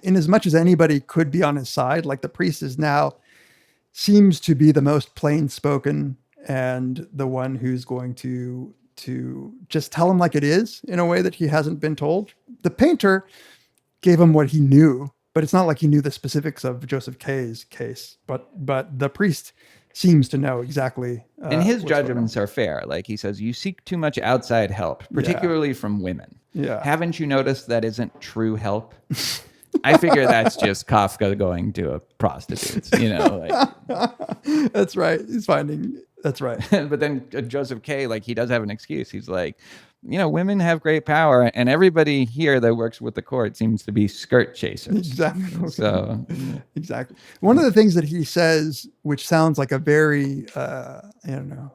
in as much as anybody could be on his side, like the priest seems to be the most plain spoken and the one who's going to just tell him like it is in a way that he hasn't been told. The painter gave him what he knew, but it's not like he knew the specifics of Joseph K.'s case. But the priest seems to know exactly. And his judgments are fair. Like he says, you seek too much outside help, particularly from women. Yeah. Haven't you noticed that isn't true help? I figure that's just Kafka going to a prostitute, That's right. He's finding, that's right. But then Joseph K., he does have an excuse. He's like, women have great power, and everybody here that works with the court seems to be skirt chasers. Exactly. So, exactly. One of the things that he says, which sounds like a very,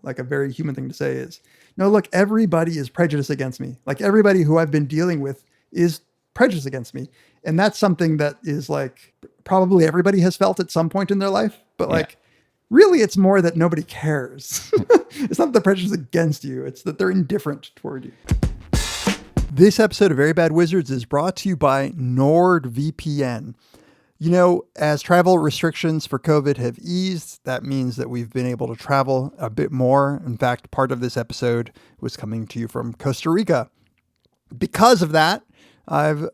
like a very human thing to say is, no, look, everybody is prejudiced against me. Like everybody who I've been dealing with is prejudiced against me. And that's something that is probably everybody has felt at some point in their life, but really it's more that nobody cares. It's not the prejudice against you. It's that they're indifferent toward you. This episode of Very Bad Wizards is brought to you by NordVPN. As travel restrictions for COVID have eased, that means that we've been able to travel a bit more. In fact, part of this episode was coming to you from Costa Rica. Because of that, I've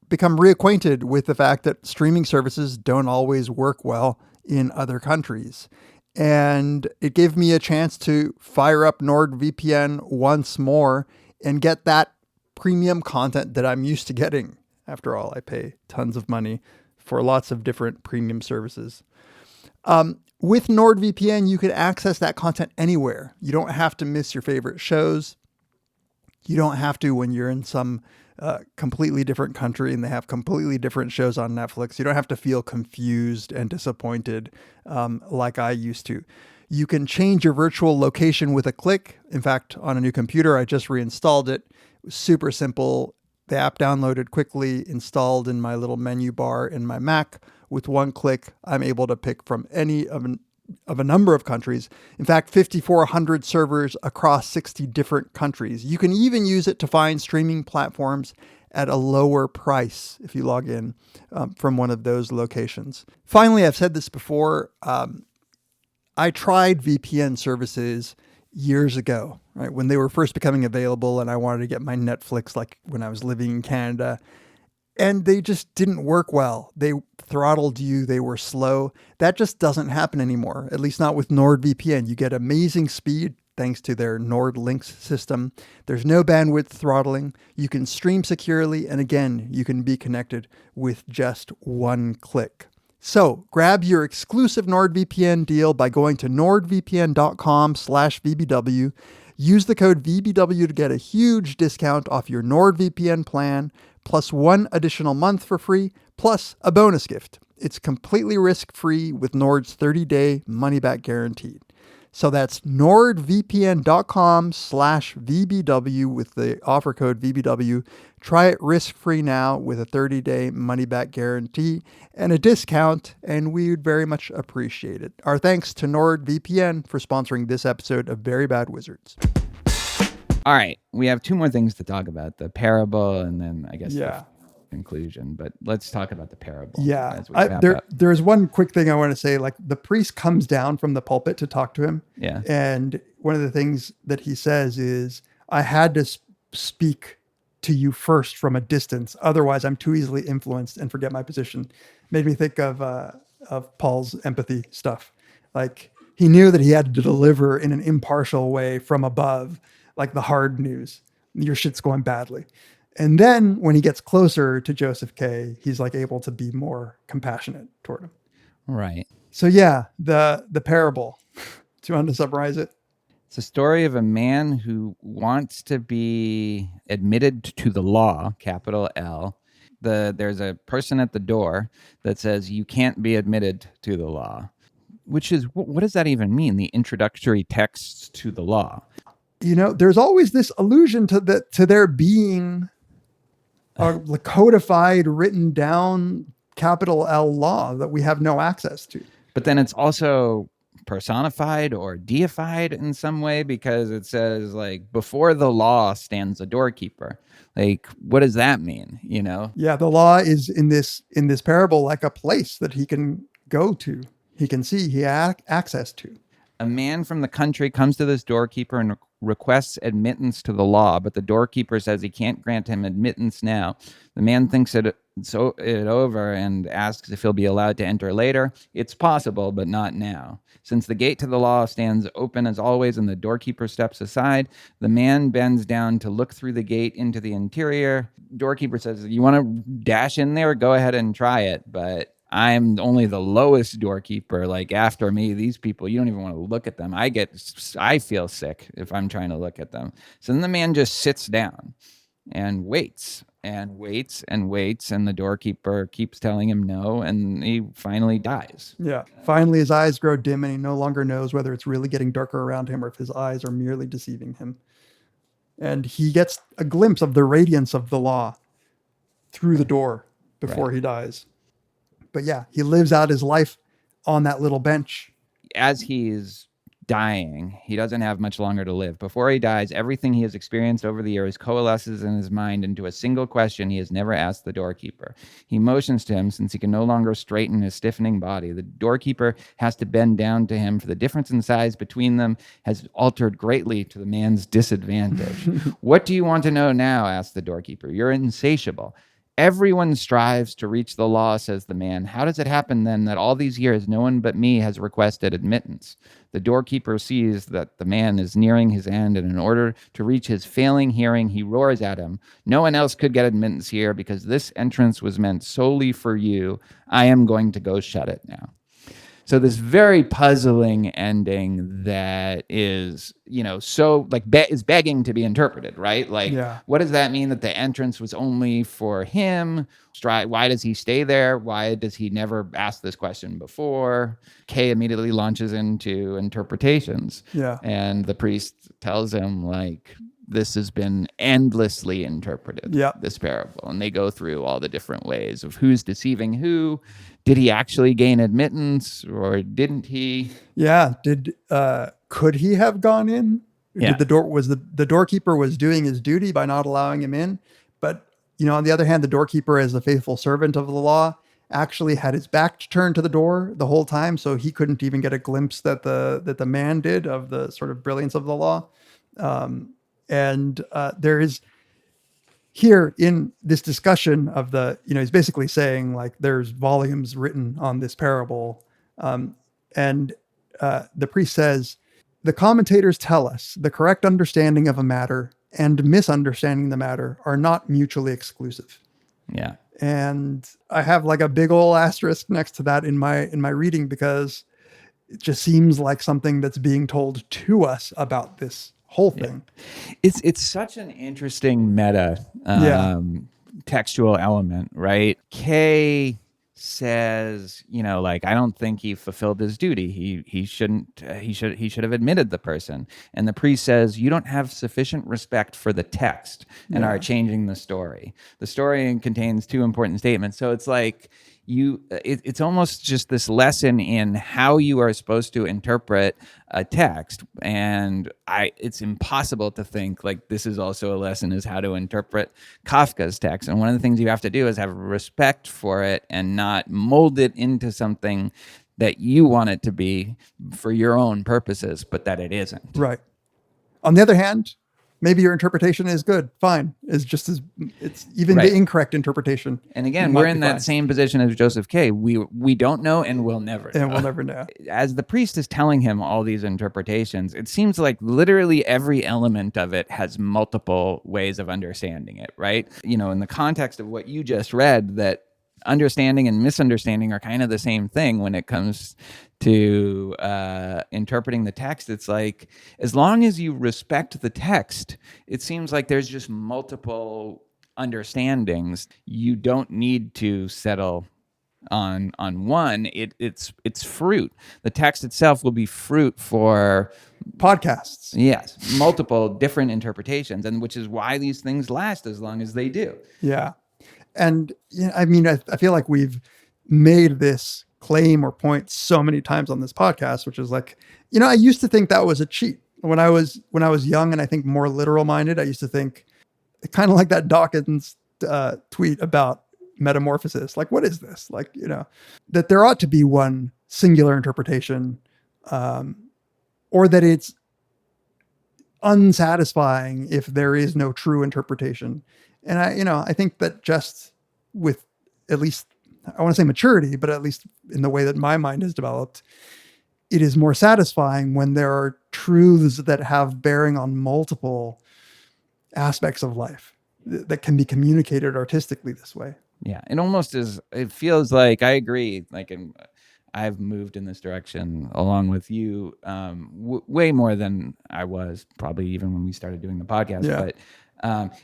become reacquainted with the fact that streaming services don't always work well in other countries. And it gave me a chance to fire up NordVPN once more and get that premium content that I'm used to getting. After all, I pay tons of money for lots of different premium services. With NordVPN, you can access that content anywhere. You don't have to miss your favorite shows. You don't have to when you're in some completely different country and they have completely different shows on Netflix. You don't have to feel confused and disappointed like I used to. You can change your virtual location with a click. In fact, on a new computer, I just reinstalled it. It was super simple. The app downloaded quickly, installed in my little menu bar in my Mac. With one click, I'm able to pick from any of a number of countries. In fact, 5,400 servers across 60 different countries. You can even use it to find streaming platforms at a lower price if you log in from one of those locations. Finally, I've said this before, I tried VPN services years ago, right? When they were first becoming available and I wanted to get my Netflix like when I was living in Canada, and they just didn't work well. They throttled you. They were slow. That just doesn't happen anymore, at least not with NordVPN. You get amazing speed thanks to their Nord Links system. There's no bandwidth throttling. You can stream securely. And again, you can be connected with just one click. So grab your exclusive NordVPN deal by going to nordvpn.com/VBW. Use the code VBW to get a huge discount off your NordVPN plan, plus 1 additional month for free, plus a bonus gift. It's completely risk-free with Nord's 30-day money-back guarantee. So that's nordvpn.com/VBW with the offer code VBW. Try it risk-free now with a 30-day money-back guarantee and a discount, and we would very much appreciate it. Our thanks to NordVPN for sponsoring this episode of Very Bad Wizards. All right, we have 2 more things to talk about: the parable, and then I guess Yeah. the conclusion. But let's talk about the parable. Yeah. as we wrap up. There's one quick thing I want to say. Like, the priest comes down from the pulpit to talk to him. Yeah. And one of the things that he says is, I had to speak to you first from a distance. Otherwise, I'm too easily influenced and forget my position. Made me think of Paul's empathy stuff. Like, he knew that he had to deliver in an impartial way from above, like the hard news. Your shit's going badly. And then when he gets closer to Joseph K., he's like able to be more compassionate toward him. Right. So yeah, the parable. Do you want to summarize it? It's a story of a man who wants to be admitted to the law, capital L. There's a person at the door that says you can't be admitted to the law, which is, what does that even mean? The introductory texts to the law. You know, there's always this allusion to there being a codified, written down capital L law that we have no access to. But then it's also personified or deified in some way, because it says, like, before the law stands a doorkeeper. Like, what does that mean? You know? Yeah, the law is in this parable like a place that he can go to. He can see, he has access to. A man from the country comes to this doorkeeper and requests admittance to the law, but the doorkeeper says he can't grant him admittance now. The man thinks it over and asks if he'll be allowed to enter later. It's possible, but not now. Since the gate to the law stands open as always and the doorkeeper steps aside, the man bends down to look through the gate into the interior. Doorkeeper says, you want to dash in there? Go ahead and try it, but I'm only the lowest doorkeeper. Like, after me, these people, you don't even want to look at them. I feel sick if I'm trying to look at them. So then the man just sits down and waits and waits and waits. And the doorkeeper keeps telling him no. And he finally dies. Yeah. Finally, his eyes grow dim and he no longer knows whether it's really getting darker around him or if his eyes are merely deceiving him. And he gets a glimpse of the radiance of the law through the door before he dies. But yeah, he lives out his life on that little bench. As he's dying, he doesn't have much longer to live. Before he dies, everything he has experienced over the years coalesces in his mind into a single question he has never asked the doorkeeper. He motions to him since he can no longer straighten his stiffening body. The doorkeeper has to bend down to him, for the difference in size between them has altered greatly to the man's disadvantage. What do you want to know now? Asked the doorkeeper. You're insatiable. Everyone strives to reach the law, says the man. How does it happen then that all these years no one but me has requested admittance? The doorkeeper sees that the man is nearing his end, and in order to reach his failing hearing, he roars at him. No one else could get admittance here because this entrance was meant solely for you. I am going to go shut it now. So this very puzzling ending that is, so like is begging to be interpreted, right? Like, What does that mean that the entrance was only for him? Why does he stay there? Why does he never ask this question before? Kay immediately launches into interpretations. Yeah. And the priest tells him, like, this has been endlessly interpreted, Yeah. this parable. And they go through all the different ways of who's deceiving who. Did he actually gain admittance or didn't he? Yeah. Could he have gone in? Yeah. Did the doorkeeper was doing his duty by not allowing him in? But, on the other hand, the doorkeeper, as a faithful servant of the law, actually had his back turned to the door the whole time, so he couldn't even get a glimpse that the man did of the sort of brilliance of the law. There is here in this discussion of he's basically saying, like, there's volumes written on this parable. The priest says, the commentators tell us the correct understanding of a matter and misunderstanding the matter are not mutually exclusive. Yeah. And I have like a big old asterisk next to that in my reading, because it just seems like something that's being told to us about this whole thing. Yeah. It's such an interesting meta textual element, right? K says, like, I don't think he fulfilled his duty. He should have admitted the person. And the priest says, you don't have sufficient respect for the text and are changing the story. The story contains two important statements. So it's like it's almost just this lesson in how you are supposed to interpret a text. And it's impossible to think like this is also a lesson is how to interpret Kafka's text. And one of the things you have to do is have respect for it and not mold it into something that you want it to be for your own purposes, but that it isn't. Right. On the other hand, maybe your interpretation is good, fine. It's even the incorrect interpretation. And again, we're in that same position as Joseph K. We don't know and we'll never know. And we'll never know. As the priest is telling him all these interpretations, it seems like literally every element of it has multiple ways of understanding it, right? In the context of what you just read, that understanding and misunderstanding are kind of the same thing when it comes to interpreting the text. It's like, as long as you respect the text, it seems like there's just multiple understandings. You don't need to settle on one. It's fruit. The text itself will be fruit for podcasts. Yes, multiple different interpretations, and which is why these things last as long as they do. Yeah. And I feel like we've made this claim or point so many times on this podcast, which is like, I used to think that was a cheat when I was young, and I think more literal minded. I used to think kind of like that Dawkins tweet about metamorphosis. Like, what is this? Like, that there ought to be one singular interpretation, or that it's unsatisfying if there is no true interpretation. And I think that just with, at least, I want to say maturity, but at least in the way that my mind has developed, it is more satisfying when there are truths that have bearing on multiple aspects of life that can be communicated artistically this way. Yeah, it feels like, I agree, like, I've moved in this direction along with you way more than I was probably even when we started doing the podcast. Yeah. But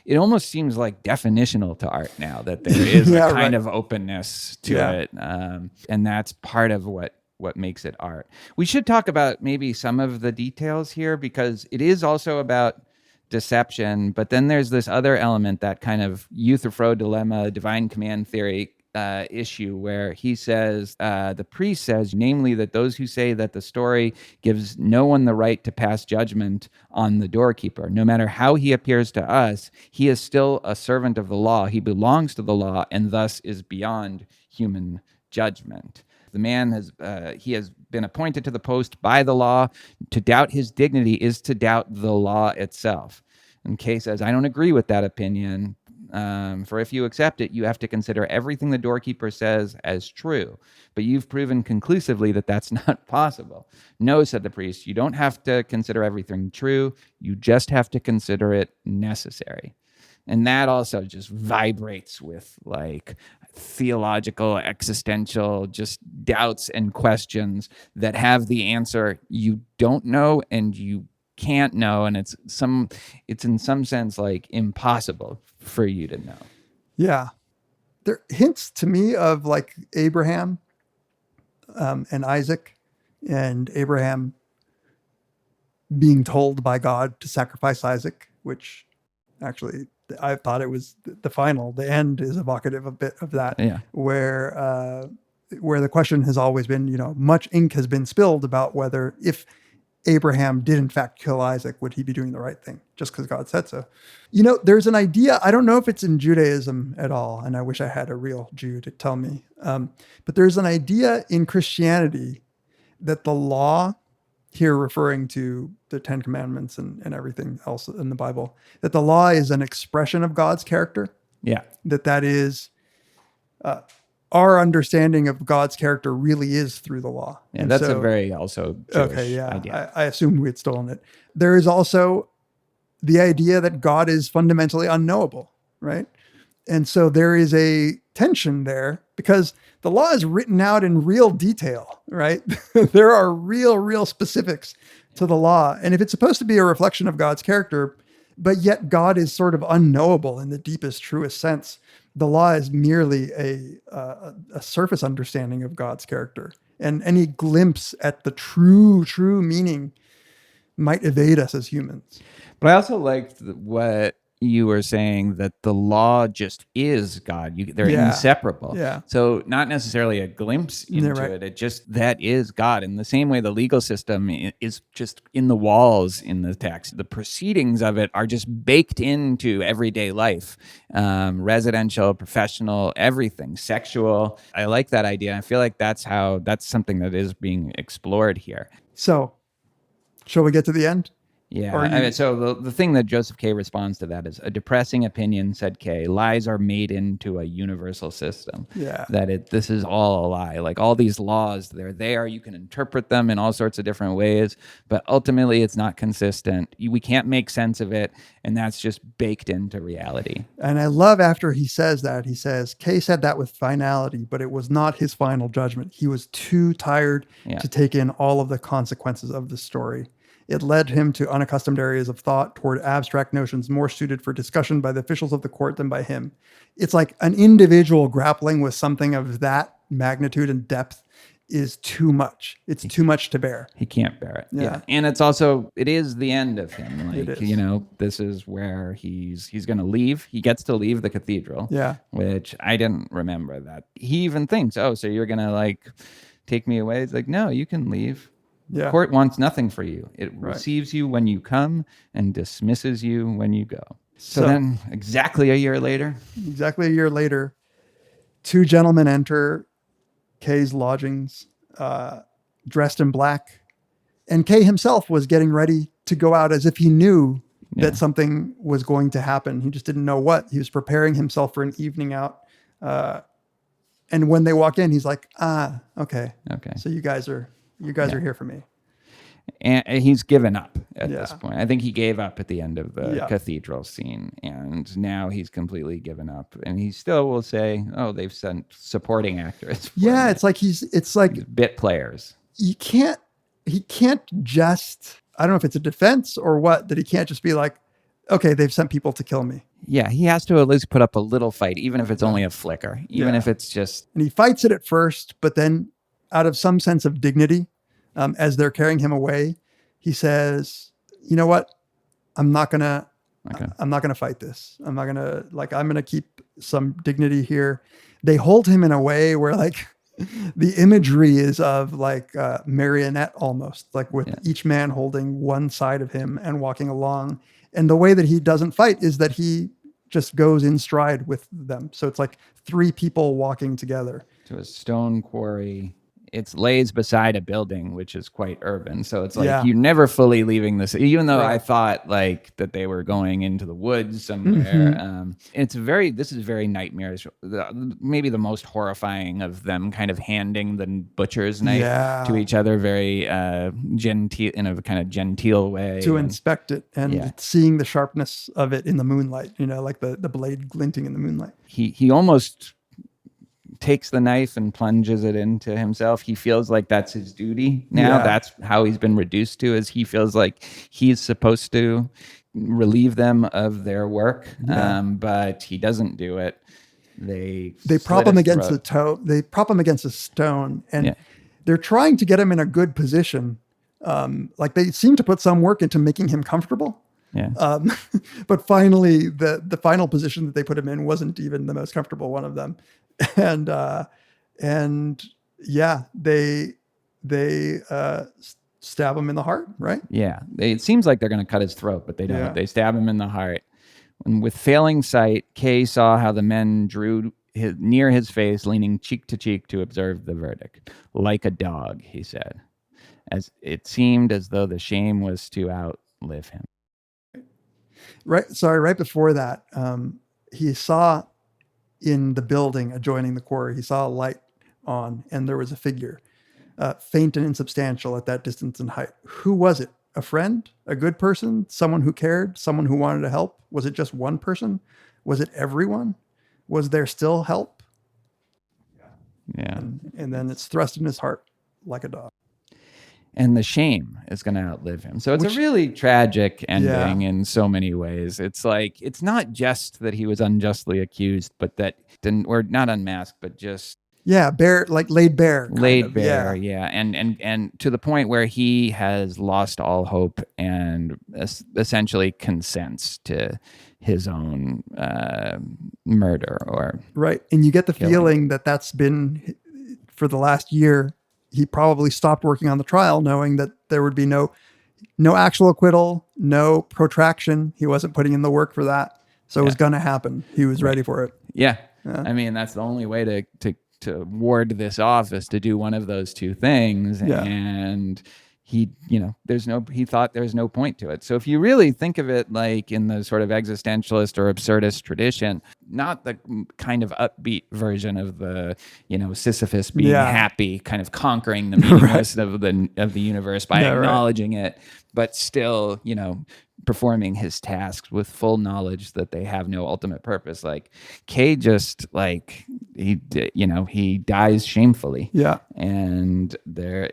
it almost seems like definitional to art now, that there is a kind of openness to it. And that's part of what makes it art. We should talk about maybe some of the details here, because it is also about deception. But then there's this other element, that kind of Euthyphro dilemma, divine command theory issue, where he says, the priest says, namely, that those who say that the story gives no one the right to pass judgment on the doorkeeper, no matter how he appears to us, he is still a servant of the law. He belongs to the law and thus is beyond human judgment. The man has been appointed to the post by the law. To doubt his dignity is to doubt the law itself. And Kay says, I don't agree with that opinion. For if you accept it, you have to consider everything the doorkeeper says as true. But you've proven conclusively that that's not possible. No, said the priest, you don't have to consider everything true. You just have to consider it necessary. And that also just vibrates with like theological, existential, just doubts and questions that have the answer you don't know and you can't know, and it's in some sense like impossible for you to know. Yeah. There hints to me of like Abraham and Isaac, and Abraham being told by God to sacrifice Isaac, which actually I thought it was the final. The end is evocative a bit of that, where the question has always been, much ink has been spilled about whether if Abraham did in fact kill Isaac, would he be doing the right thing just because God said so? There's an idea, I don't know if it's in Judaism at all, and I wish I had a real Jew to tell me, but there's an idea in Christianity that the law, here referring to the Ten Commandments and everything else in the Bible, that the law is an expression of God's character. Yeah. That is our understanding of God's character really is through the law. Yeah, And that's so, a very also Jewish idea. I assumed we had stolen it. There is also the idea that God is fundamentally unknowable, right? And so there is a tension there because the law is written out in real detail, right? There are real specifics to the law. And if it's supposed to be a reflection of God's character, but yet God is sort of unknowable in the deepest, truest sense, the law is merely a surface understanding of God's character. And any glimpse at the true meaning might evade us as humans. But I also liked what you were saying, that the law just is God. They're inseparable. Yeah. So not necessarily a glimpse into it. It just, that is God. In the same way the legal system is just in the walls in the text. The proceedings of it are just baked into everyday life. Residential, professional, everything, sexual. I like that idea. I feel like that's something that is being explored here. So, shall we get to the end? Yeah. So the thing that Joseph K. responds to that is, a depressing opinion, said K. Lies are made into a universal system. Yeah. That this is all a lie. Like all these laws, they're there. You can interpret them in all sorts of different ways, but ultimately it's not consistent. We can't make sense of it, and that's just baked into reality. And I love after he says that, he says, K said that with finality, but it was not his final judgment. He was too tired to take in all of the consequences of the story. It led him to unaccustomed areas of thought toward abstract notions more suited for discussion by the officials of the court than by him. It's like an individual grappling with something of that magnitude and depth is too much. It's too much to bear. He can't bear it. Yeah. And it is the end of him. Like, this is where he's going to leave. He gets to leave the cathedral. Yeah. Which I didn't remember that. He even thinks, oh, so you're going to take me away? It's like, no, you can leave. Yeah. The court wants nothing for you. It receives you when you come and dismisses you when you go. So then exactly a year later, two gentlemen enter Kay's lodgings, dressed in black. And Kay himself was getting ready to go out as if he knew that something was going to happen. He just didn't know what. He was preparing himself for an evening out. And when they walk in, he's like, okay. So you guys are here for me. And he's given up at this point. I think he gave up at the end of the cathedral scene, and now he's completely given up. And he still will say, "Oh, they've sent supporting actors." Yeah, it's like he's bit players. He can't just. I don't know if it's a defense or what, that he can't just be like, "Okay, they've sent people to kill me." Yeah, he has to at least put up a little fight, even if it's only a flicker, even if it's just. And he fights it at first, but then, out of some sense of dignity, as they're carrying him away, he says, "You know what? I'm not gonna fight this. I'm gonna keep some dignity here." They hold him in a way where the imagery is of marionette almost, with each man holding one side of him and walking along. And the way that he doesn't fight is that he just goes in stride with them. So it's like three people walking together to a stone quarry. It lays beside a building, which is quite urban. So it's you're never fully leaving this, even though I thought that they were going into the woods somewhere. Mm-hmm. This is very nightmarish. Maybe the most horrifying of them kind of handing the butcher's knife to each other, very genteel, in a kind of genteel way. To inspect it and seeing the sharpness of it in the moonlight, like the blade glinting in the moonlight. He almost takes the knife and plunges it into himself. He feels like that's his duty now. Yeah. That's how he's been reduced to, is he feels like he's supposed to relieve them of their work, but he doesn't do it. They prop him against They prop him against a stone, and they're trying to get him in a good position. They seem to put some work into making him comfortable. Yeah. But finally, the final position that they put him in wasn't even the most comfortable one of them, and yeah, they stab him in the heart, right? Yeah. It seems like they're going to cut his throat, but they don't. Yeah. They stab him in the heart. And with failing sight, Kay saw how the men drew near his face, leaning cheek to cheek to observe the verdict. Like a dog, he said, as it seemed as though the shame was to outlive him. Right before that, he saw in the building adjoining the quarry, he saw a light on, and there was a figure, faint and insubstantial at that distance and height. Who was it? A friend? A good person? Someone who cared? Someone who wanted to help? Was it just one person? Was it everyone? Was there still help? Yeah. And then it's thrust in his heart like a dog. And the shame is going to outlive him. So it's a really tragic ending in so many ways. It's like, it's not just that he was unjustly accused, but that, or not unmasked, but just laid bare. Laid bare, yeah. And to the point where he has lost all hope and essentially consents to his own murder or right. And you get the killing. feeling that that's been, for the last year, he probably stopped working on the trial knowing that there would be no actual acquittal, no protraction. He wasn't putting in the work for that. So it was going to happen. He was ready for it. Yeah. I mean, that's the only way to ward this off is to do one of those two things. Yeah. And he thought there's no point to it. So if you really think of it like in the sort of existentialist or absurdist tradition, not the kind of upbeat version of the, Sisyphus being happy, kind of conquering the meaningless of the universe by acknowledging it, but still, performing his tasks with full knowledge that they have no ultimate purpose. Like Kay just he dies shamefully. Yeah. And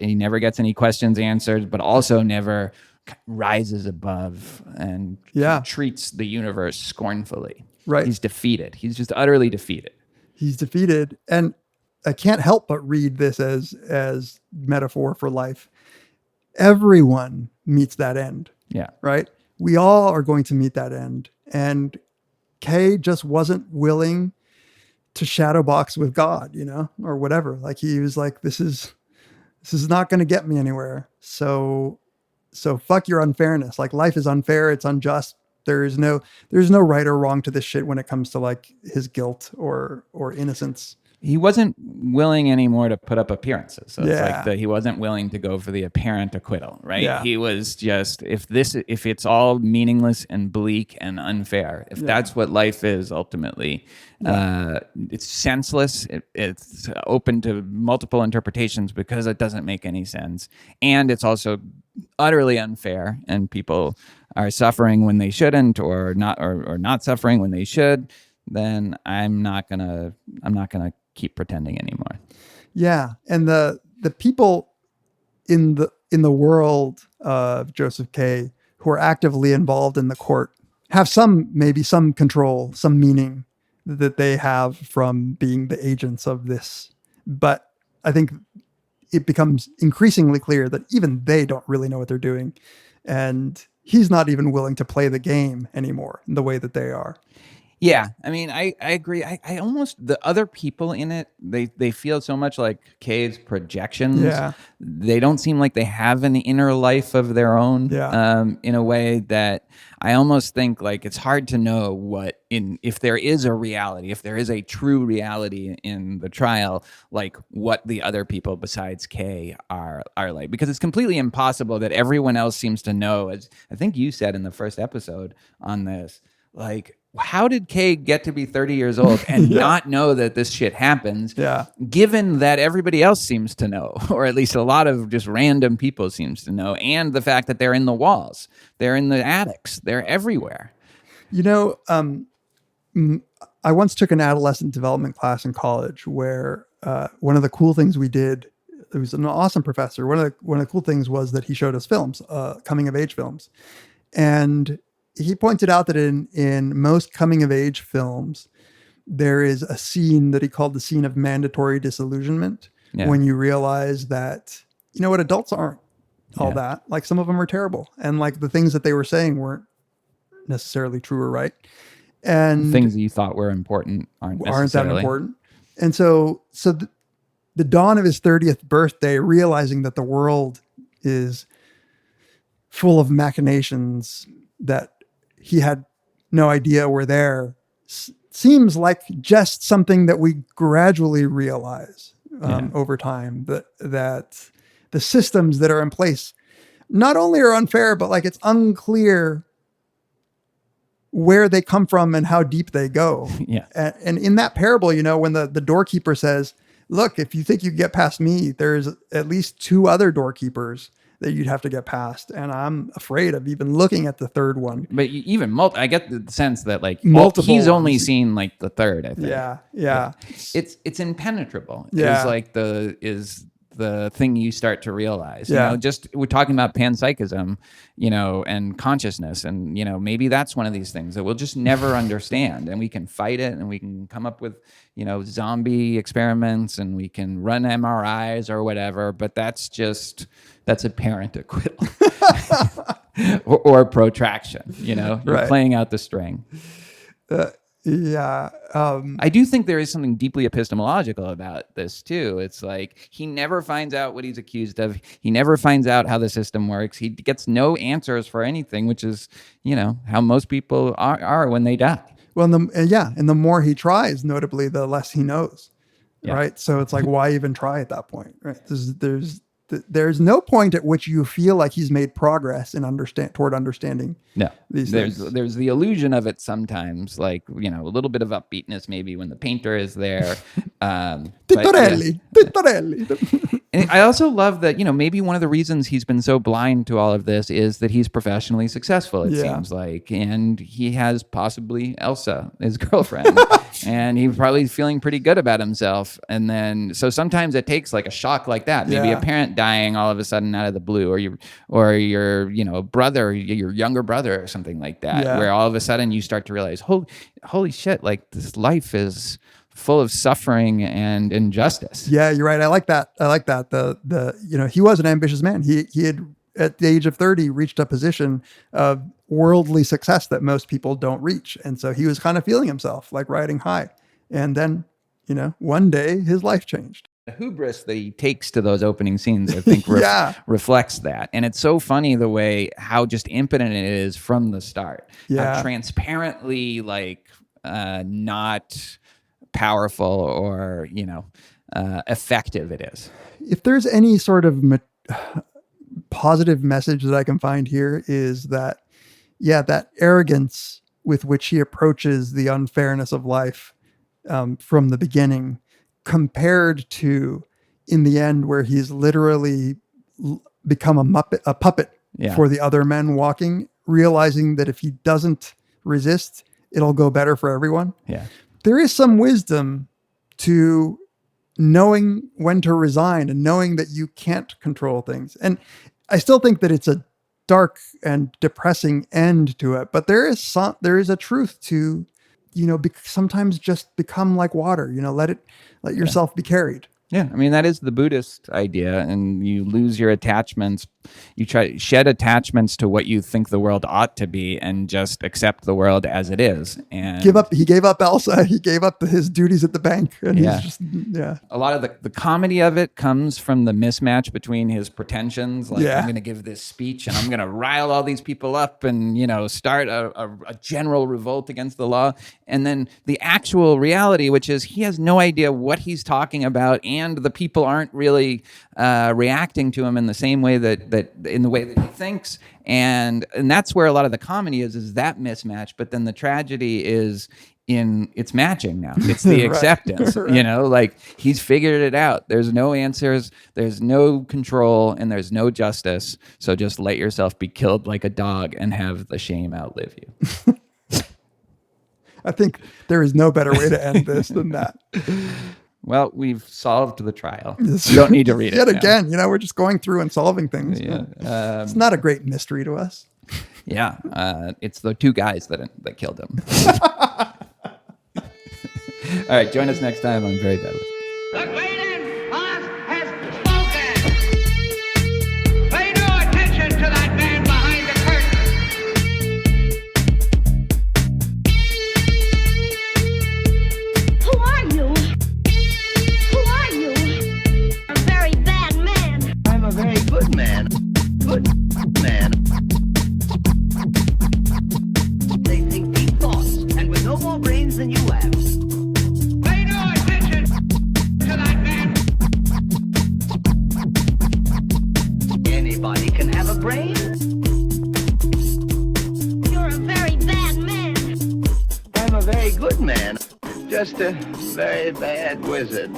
he never gets any questions answered, but also never rises above and treats the universe scornfully. Right. He's defeated. He's just utterly defeated. He's defeated. And I can't help but read this as metaphor for life. Everyone meets that end. Yeah. Right. We all are going to meet that end. And Kay just wasn't willing to shadow box with God, or whatever. Like he was like, this is not going to get me anywhere. So fuck your unfairness. Like life is unfair. It's unjust. There's no right or wrong to this shit when it comes to like his guilt or innocence. He wasn't willing anymore to put up appearances. So it's like he wasn't willing to go for the apparent acquittal, right? Yeah. He was just, if it's all meaningless and bleak and unfair, if that's what life is ultimately, it's senseless. It's open to multiple interpretations because it doesn't make any sense. And it's also utterly unfair, and people are suffering when they shouldn't, or not suffering when they should. Then I'm not gonna keep pretending anymore. Yeah. And the people in the world of Joseph K. who are actively involved in the court have maybe some control, some meaning that they have from being the agents of this. But I think it becomes increasingly clear that even they don't really know what they're doing. And he's not even willing to play the game anymore in the way that they are. Yeah, I mean, I agree. I almost, the other people in it, they feel so much like Kay's projections. Yeah. They don't seem like they have an inner life of their own. Yeah. In a way that I almost think like it's hard to know if there is a reality, if there is a true reality in the trial, like what the other people besides Kay are like, because it's completely impossible that everyone else seems to know. As I think you said in the first episode on this, like, how did Kay get to be 30 years old and not know that this shit happens? Yeah. Given that everybody else seems to know, or at least a lot of just random people seems to know, and the fact that they're in the walls, they're in the attics, they're everywhere. I once took an adolescent development class in college where one of the cool things we did, it was an awesome professor. One of the cool things was that he showed us films, coming of age films. And he pointed out that in most coming of age films, there is a scene that he called the scene of mandatory disillusionment, when you realize that, adults aren't all that. Like some of them are terrible. And like the things that they were saying weren't necessarily true or right. And Things that you thought were important aren't that necessarily important. And so the dawn of his 30th birthday, realizing that the world is full of machinations that he had no idea were there, seems like just something that we gradually realize over time, that the systems that are in place not only are unfair, but like it's unclear where they come from and how deep they go. Yeah. And in that parable, when the doorkeeper says, look, if you think you can get past me, there's at least 2 other doorkeepers that you'd have to get past. And I'm afraid of even looking at the third one. But even I get the sense that like Multiple he's only ones. seen like the third, I think. Yeah. It's impenetrable. Yeah. Is like the thing you start to realize. Yeah. Just we're talking about panpsychism, and consciousness, and maybe that's one of these things that we'll just never understand, and we can fight it, and we can come up with zombie experiments, and we can run MRIs or whatever, but that's apparent acquittal or protraction. You're Right. playing out the string. Yeah. I do think there is something deeply epistemological about this too. It's like he never finds out what he's accused of. He never finds out how the system works. He gets no answers for anything, which is, how most people are when they die. Well, and the more he tries, notably, the less he knows. Yeah. Right. So it's like, why even try at that point? Right. There's no point at which you feel like he's made progress in toward understanding. No, these there's things. There's the illusion of it sometimes, like a little bit of upbeatness maybe when the painter is there. Titorelli. And I also love that maybe one of the reasons he's been so blind to all of this is that he's professionally successful. It seems like, and he has possibly Elsa, his girlfriend, and he's probably feeling pretty good about himself. And then so sometimes it takes like a shock like that, maybe a parent dying all of a sudden out of the blue, or your brother, your younger brother, or something like that, where all of a sudden you start to realize, holy shit, like this life is full of suffering and injustice. Yeah, you're right. I like that. He was an ambitious man. He had at the age of 30 reached a position of worldly success that most people don't reach, and so he was kind of feeling himself like riding high. And then, one day his life changed. The hubris that he takes to those opening scenes, I think, reflects that. And it's so funny the way how just impotent it is from the start. Yeah. How transparently, not powerful or, effective it is. If there's any sort of positive message that I can find here is that, that arrogance with which he approaches the unfairness of life from the beginning, compared to in the end where he's literally become a puppet for the other men walking, realizing that if he doesn't resist, it'll go better for everyone. Yeah. There is some wisdom to knowing when to resign and knowing that you can't control things. And I still think that it's a dark and depressing end to it, but there is a truth to, sometimes just become like water, let yourself be carried. Yeah, I mean, that is the Buddhist idea, and you lose your attachments. You try to shed attachments to what you think the world ought to be and just accept the world as it is. And He gave up Elsa. He gave up his duties at the bank. And he's just, a lot of the comedy of it comes from the mismatch between his pretensions. Like, I'm going to give this speech and I'm going to rile all these people up and, start a general revolt against the law. And then the actual reality, which is he has no idea what he's talking about, and the people aren't really reacting to him in the same way that in the way that he thinks, and that's where a lot of the comedy is that mismatch. But then the tragedy is in its matching now. It's the acceptance. Like he's figured it out. There's no answers, there's no control, and there's no justice. So just let yourself be killed like a dog and have the shame outlive you. I think there is no better way to end this than that. Well, we've solved the trial. You don't need to read it. Yet again, we're just going through and solving things. Yeah. It's not a great mystery to us. Yeah. It's the 2 guys that killed him. All right. Join us next time on Very Bad Listening. The great Oz has spoken. Pay no attention to that man behind the curtain. very bad wizard.